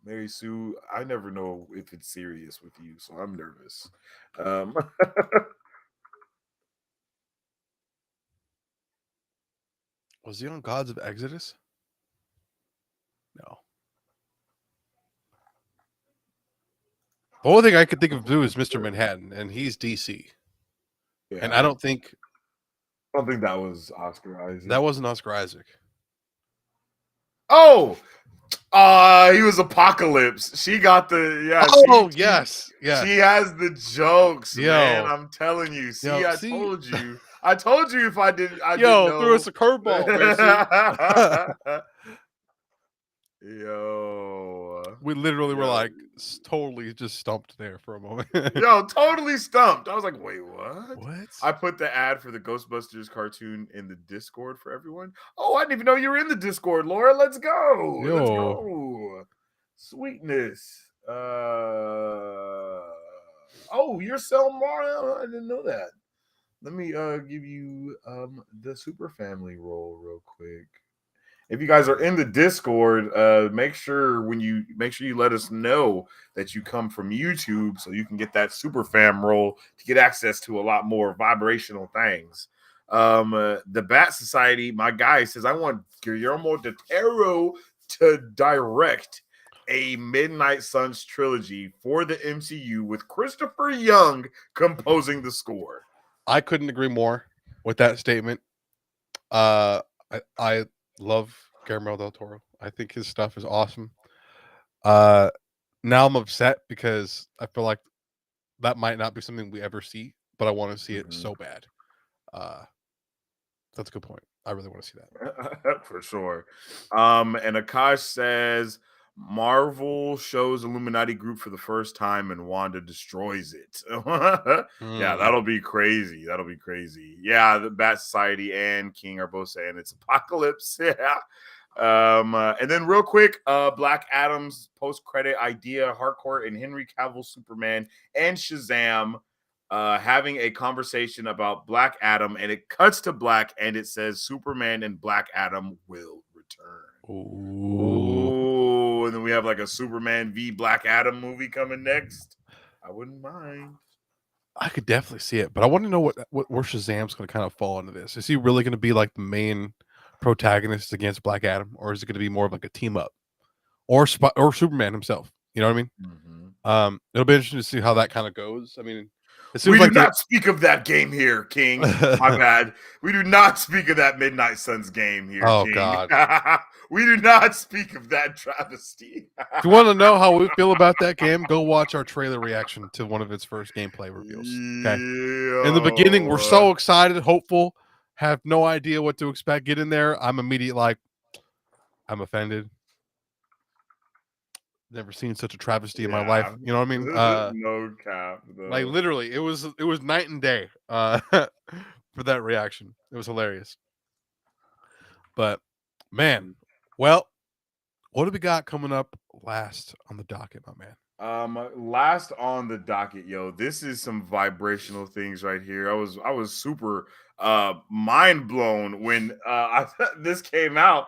Mary Sue, I never know if it's serious with you, so I'm nervous. Um, Was he on Gods of Exodus? No. The only thing I could think of blue is Mr. Manhattan, and he's DC. And yeah, I don't think I don't think that was Oscar Isaac. that wasn't Oscar Isaac. Oh, he was Apocalypse. She got the Oh, yes. Yes. she has the jokes, man. Yo. I'm telling you. See, Yo, I see? told you. I told you if I didn't Yo, threw us know. a curveball, Macy. Yo. We literally were Yo. like totally just stumped there for a moment. Yo, totally stumped. I was like, wait, what? What? I put the ad for the Ghostbusters cartoon in the Discord for everyone. Oh, I didn't even know you were in the Discord, Laura. Let's go. Let's Yo. go. Sweetness. Oh, you're Sel Mario. I didn't know that. Let me give you the super family role real quick. If you guys are in the Discord, make sure you let us know that you come from YouTube so you can get that super fam role to get access to a lot more vibrational things. The Bat Society, my guy says, I want Guillermo del Toro to direct a Midnight Suns trilogy for the MCU with Christopher Young composing the score. I couldn't agree more with that statement. I love Guillermo del Toro. I think his stuff is awesome. Uh, now I'm upset because I feel like that might not be something we ever see, but I want to see it Mhm. so bad. Uh, that's a good point. I really want to see that. For sure. And Akash says Marvel shows Illuminati group for the first time and Wanda destroys it. Yeah, Mm. that'll be crazy. That'll be crazy. Yeah, the Bat Society and King are both saying it's apocalypse. Yeah. And then real quick, Black Adam's post-credit idea, Harcourt and Henry Cavill Superman and Shazam having a conversation about Black Adam, and it cuts to black and it says Superman and Black Adam will return. Ooh. Oh, and then we have like a Superman v Black Adam movie coming next. I wouldn't mind. I could definitely see it, but I want to know what where Shazam's going to kind of fall into this. Is he really going to be like the main protagonist against Black Adam, or is it going to be more of like a team up, or Superman himself? You know what I mean? Mhm. It'll be interesting to see how that kind of goes. I mean, it We seems do like they. not speak of that game here, King. My bad. We do not speak of that Midnight Suns game here, Oh King. God! We do not speak of that travesty. If you want to know how we feel about that game, go watch our trailer reaction to one of its first gameplay reveals. Okay. In the beginning, we're Yo. so excited, hopeful, have no idea what to expect. Get in there, I'm immediately like, I'm offended. Never seen such a travesty in my life. Yeah. You know what I mean? No cap, Like though. literally, it was night and day. For that reaction, it was hilarious. But man, well, what do we got coming up last on the docket, my man? Last on the docket, yo, this is some vibrational things right here. I was super mind blown when this came out.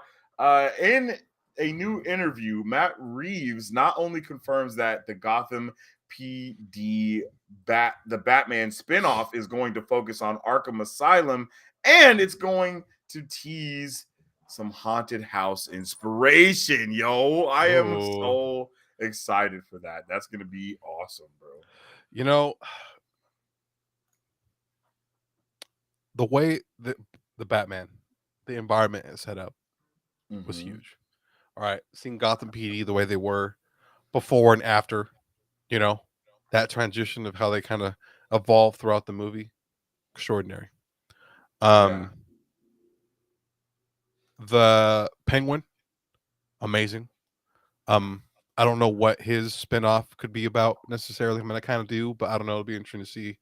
In a new interview, Matt Reeves not only confirms that the Gotham PD the Batman spinoff is going to focus on Arkham Asylum, and it's going to tease some haunted house inspiration. Yo, I am Oh, so excited for that. That's gonna be awesome, bro. you know the way the Batman, the environment is set up was Mm-hmm. huge. All right, seeing Gotham PD the way they were before and after, you know, that transition of how they kind of evolved throughout the movie, extraordinary. Yeah. Um, the Penguin, amazing. Um, I don't know what his spinoff could be about necessarily. I mean, I kind of do, but I don't know. It'll be interesting to see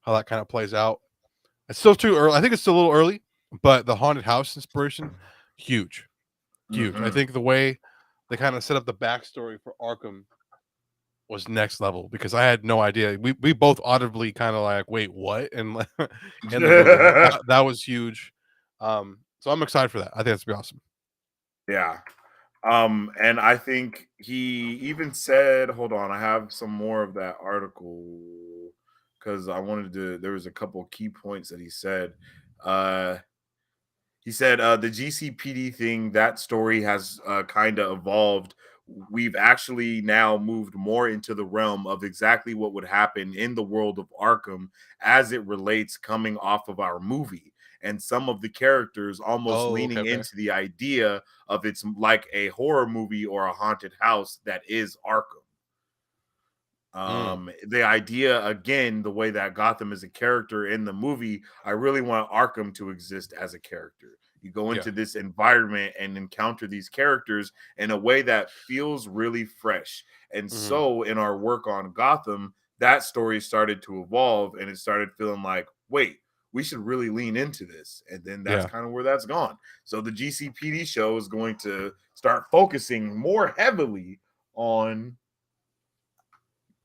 how that kind of plays out. It's still too early. I think it's still a little early, but the haunted house inspiration, huge, huge. I Mm-hmm. think the way they kind of set up the backstory for Arkham was next level because I had no idea. We both audibly kind of like, wait, what? And in the movie, that was huge. So I'm excited for that. I think that's gonna be awesome. Yeah. And I think he even said, hold on, I have some more of that article because I wanted to, there was a couple key points that he said. Uh He said the GCPD thing, that story has kind of evolved. We've actually now moved more into the realm of exactly what would happen in the world of Arkham as it relates coming off of our movie. And some of the characters almost Oh, okay, leaning okay. into the idea of it's like a horror movie or a haunted house that is Arkham. Mm, The idea again, the way that Gotham is a character in the movie, I really want Arkham to exist as a character. You go yeah. into this environment and encounter these characters in a way that feels really fresh. And Hmm. so in our work on Gotham, that story started to evolve and it started feeling like, wait, we should really lean into this. And then that's Yeah. kind of where that's gone. So the GCPD show is going to start focusing more heavily on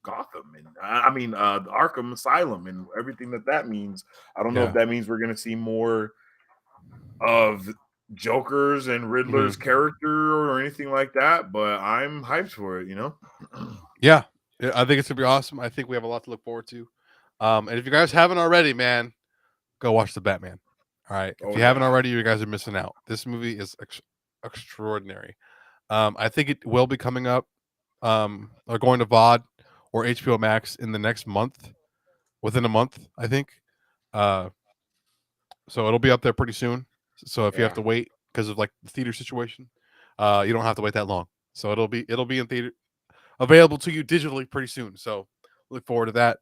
Gotham and I mean Arkham Asylum and everything that that means. I don't know if Yeah. that means we're going to see more of Joker's and Riddler's Hmm. character or anything like that, but I'm hyped for it, you know. Yeah. Yeah, I think it's gonna be awesome. I think we have a lot to look forward to. And if you guys haven't already, man, go watch the Batman. All right. If Oh you haven't yeah. already, you guys are missing out. This movie is extraordinary. I think it will be coming up, or going to VOD or HBO Max in the next month, within a month, I think. Uh, so it'll be up there pretty soon. So if you have Yeah. to wait, because of like the theater situation. You don't have to wait that long, so it'll be in theater, available to you digitally pretty soon. So look forward to that.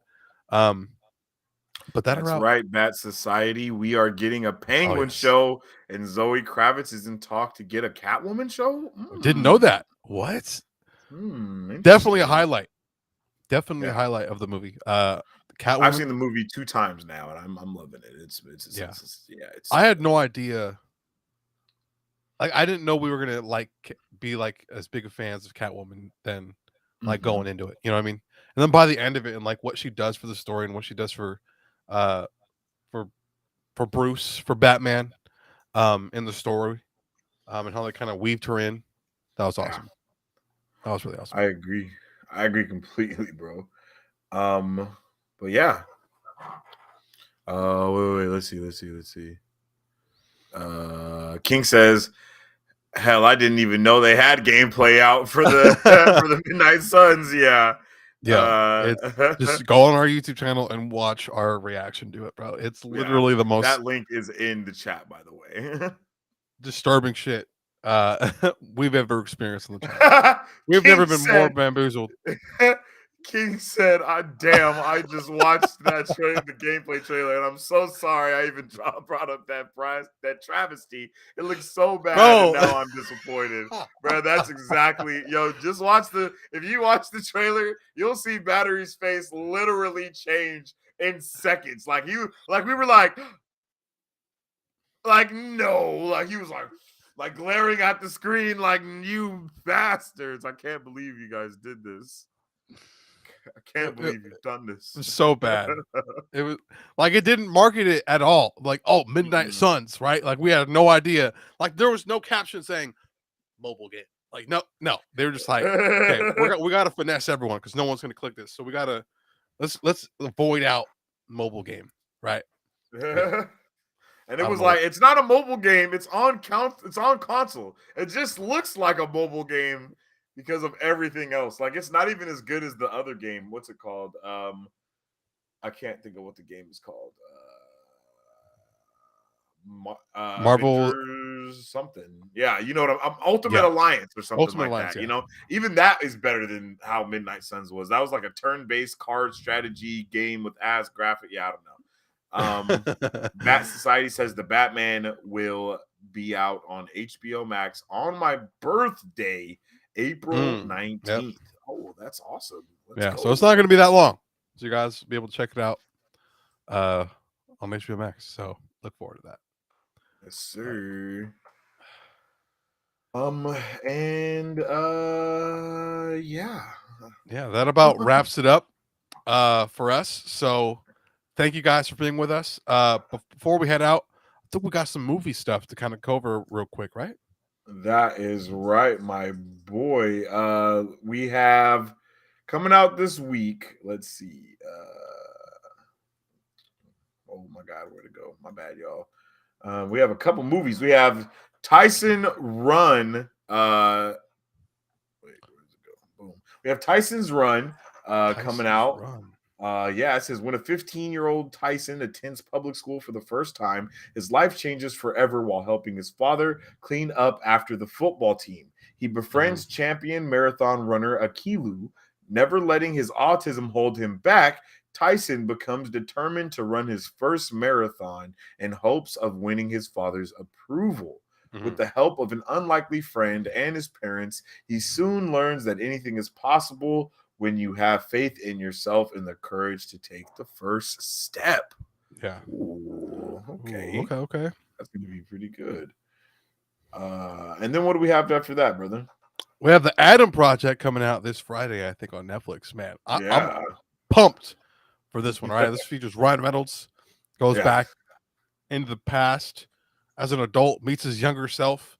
But that That's are out. right, Bat Society. We are getting a Oh Penguin yes, show, and Zoe Kravitz is in talk to get a Catwoman show. didn't know that. What? Definitely a Interesting. highlight. Definitely a Yeah, highlight of the movie. I've Catwoman. seen the movie 2 times now, and I'm loving it. Yeah, Yeah, it's I so had good. no idea. Like I didn't know we were gonna like be like as big of fans of Catwoman than like Mhm. going into it. You know what I mean? And then by the end of it, and like what she does for the story and what she does uh, for for Bruce, for Batman, in the story, and how they kind of weaved her in. That was Yeah, awesome. That was really awesome. I agree. I agree completely, bro. But yeah. Wait. Let's see. King says, "Hell, I didn't even know they had gameplay out for the for the Midnight Suns." Yeah. Yeah, it's just go on our YouTube channel and watch our reaction to it, bro. It's Yeah. literally the most That link is in the chat, by the way. disturbing shit we've ever experienced on the channel. We've never King been more said, bamboozled. King said, damn, I just watched the gameplay trailer, and I'm so sorry I even brought up that travesty. It looks so bad, and Bro. now I'm disappointed, bro. That's exactly, just watch if you watch the trailer, you'll see Battery's face literally change in seconds. Like we were like no, like he was like glaring at the screen, like you bastards. I can't believe you guys did this. I can't it believe you've done this. was so bad. It was like it didn't market it at all. Like, oh, Midnight Mm-mm. Suns, right? Like we had no idea. Like there was no caption saying mobile game. Like no. They were just like, okay, we gotta finesse everyone because no one's gonna click this. So we gotta let's avoid out mobile game, right? Yeah. And it I don't was know what. like, it's not a mobile game, it's on console. It just looks like a mobile game because of everything else. Like it's not even as good as the other game. What's it called? I can't think of what the game is called. Marvel, Avengers something. Yeah, you know what Ultimate yeah. Alliance or something Ultimate like Alliance, that. yeah. Even that is better than how Midnight Suns was. That was like a turn-based card strategy game with ass graphic. Yeah, I don't know. Bat Society says the Batman will be out on HBO Max on my birthday, April Yep. 19th. Oh, that's awesome. Let's Yeah. So go. it's not gonna be that long. So you guys will be able to check it out on HBO Max. So look forward to that. Yes, But sir. And yeah. yeah, that about wraps it up for us. So thank you guys for being with us. Before we head out, I think we got some movie stuff to kind of cover real quick, right? That is right, my boy. We have coming out this week. Let's see. Oh my God, where to go? My bad, y'all. We have a couple movies. We have Tyson Run. Wait, where does it go? Boom. We have Tyson's Run coming Tyson's out. Run. Yeah, it says when a 15-year-old Tyson attends public school for the first time, his life changes forever while helping his father clean up after the football team. He befriends champion marathon runner Akilu, never letting his autism hold him back. Tyson becomes determined to run his first marathon in hopes of winning his father's approval. With the help of an unlikely friend and his parents, he soon learns that anything is possible when you have faith in yourself and the courage to take the first step. Yeah. Ooh, okay. Ooh, okay. That's going to be pretty good. And then what do we have after that, brother? We have the Adam Project coming out this Friday, I think, on Netflix. Man, I'm Yeah. pumped for this one. All right, this features Ryan Reynolds, goes back into the past as an adult, meets his younger self.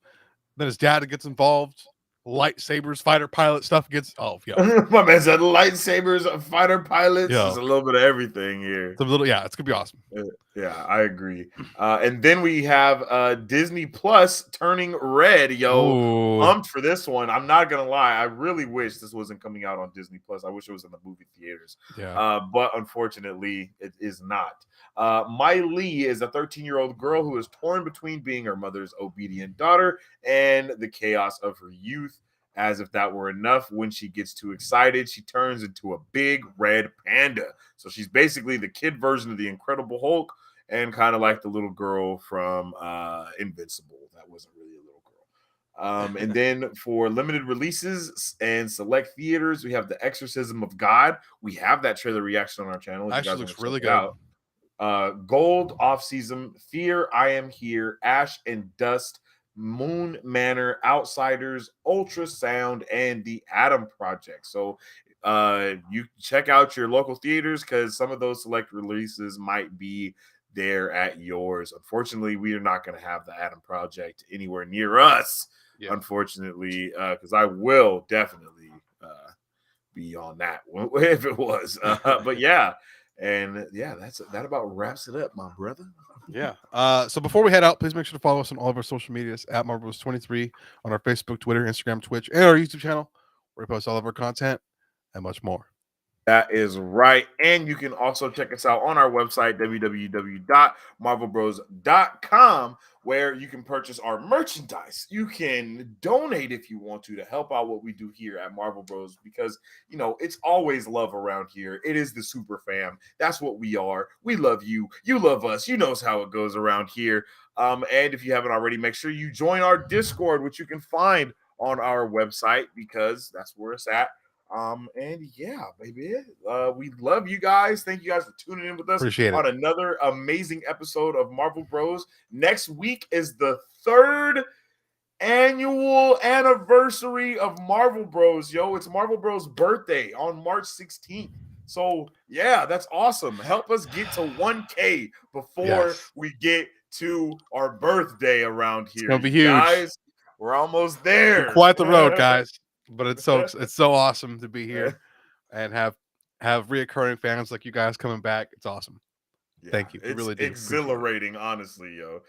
Then his dad gets involved. Lightsabers, fighter pilot stuff gets. Oh, yo, My man said lightsabers, fighter pilots. yo, There's a little bit of everything here. it's a little. Yeah, it's gonna be awesome. Yeah, I agree. And then we have Disney Plus turning red. Yo, Oh, pumped for this one. I'm not gonna lie. I really wish this wasn't coming out on Disney Plus. I wish it was in the movie theaters. yeah. But unfortunately, it is not. Mai Lee is a 13-year-old girl who is torn between being her mother's obedient daughter and the chaos of her youth. As if that were enough, when she gets too excited, she turns into a big red panda. So she's basically the kid version of the Incredible Hulk, and kind of like the little girl from Invincible. That wasn't really a little girl. And then for limited releases and select theaters, we have The Exorcism of God. We have that trailer reaction on our channel. If you guys Actually want looks to really check it good. out. Gold off season, Fear, I Am Here, Ash and Dust, Moon Manor, Outsiders, Ultrasound, and The Adam Project. So you check out your local theaters because some of those select releases might be there at yours. Unfortunately, we are not going to have the Adam Project anywhere near us. Yeah. Unfortunately, because I will definitely be on that if it was. But yeah, and yeah, that about wraps it up, my brother. Yeah. So before we head out, please make sure to follow us on all of our social medias at Marvelous23 on our Facebook, Twitter, Instagram, Twitch, and our YouTube channel, where we post all of our content and much more. That is right. And you can also check us out on our website, www.marvelbros.com, where you can purchase our merchandise. You can donate if you want to help out what we do here at Marvel Bros, because, you know, it's always love around here. It is the super fam. That's what we are. We love you. You love us. You knows how it goes around here. And if you haven't already, make sure you join our Discord, which you can find on our website, because that's where it's at. And yeah, baby, we love you guys. Thank you guys for tuning in with us Appreciate on it. another amazing episode of Marvel Bros. Next week is the 3rd annual anniversary of Marvel Bros. Yo, it's Marvel Bros' birthday on March 16th. So yeah, that's awesome. Help us get to 1K before Yes. we get to our birthday around It's here. gonna be You huge. guys, we're almost It's there. quite the road, guys. But it's so awesome to be here and have reoccurring fans like you guys coming back. It's awesome. Yeah, Thank you. We it's really do. Appreciate it. exhilarating, honestly, yo.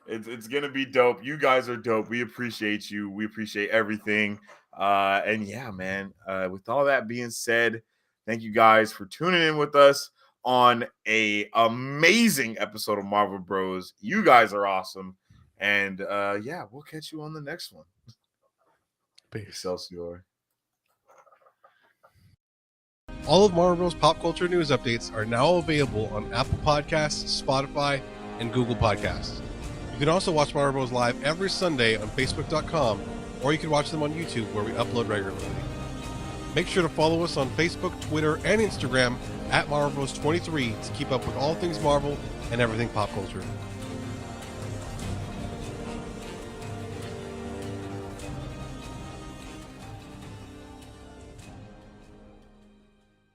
It's gonna be dope. You guys are dope. We appreciate you. We appreciate everything. And yeah, man. With all that being said, thank you guys for tuning in with us on a amazing episode of Marvel Bros. You guys are awesome. And yeah, we'll catch you on the next one. Peace. Excelsior. All of Marvel Bros. Pop culture news updates are now available on Apple Podcasts, Spotify, and Google Podcasts. You can also watch Marvel Bros. Live every Sunday on Facebook.com, or you can watch them on YouTube, where we upload regularly. Make sure to follow us on Facebook, Twitter, and Instagram at Marvel Bros. 23 to keep up with all things Marvel and everything pop culture.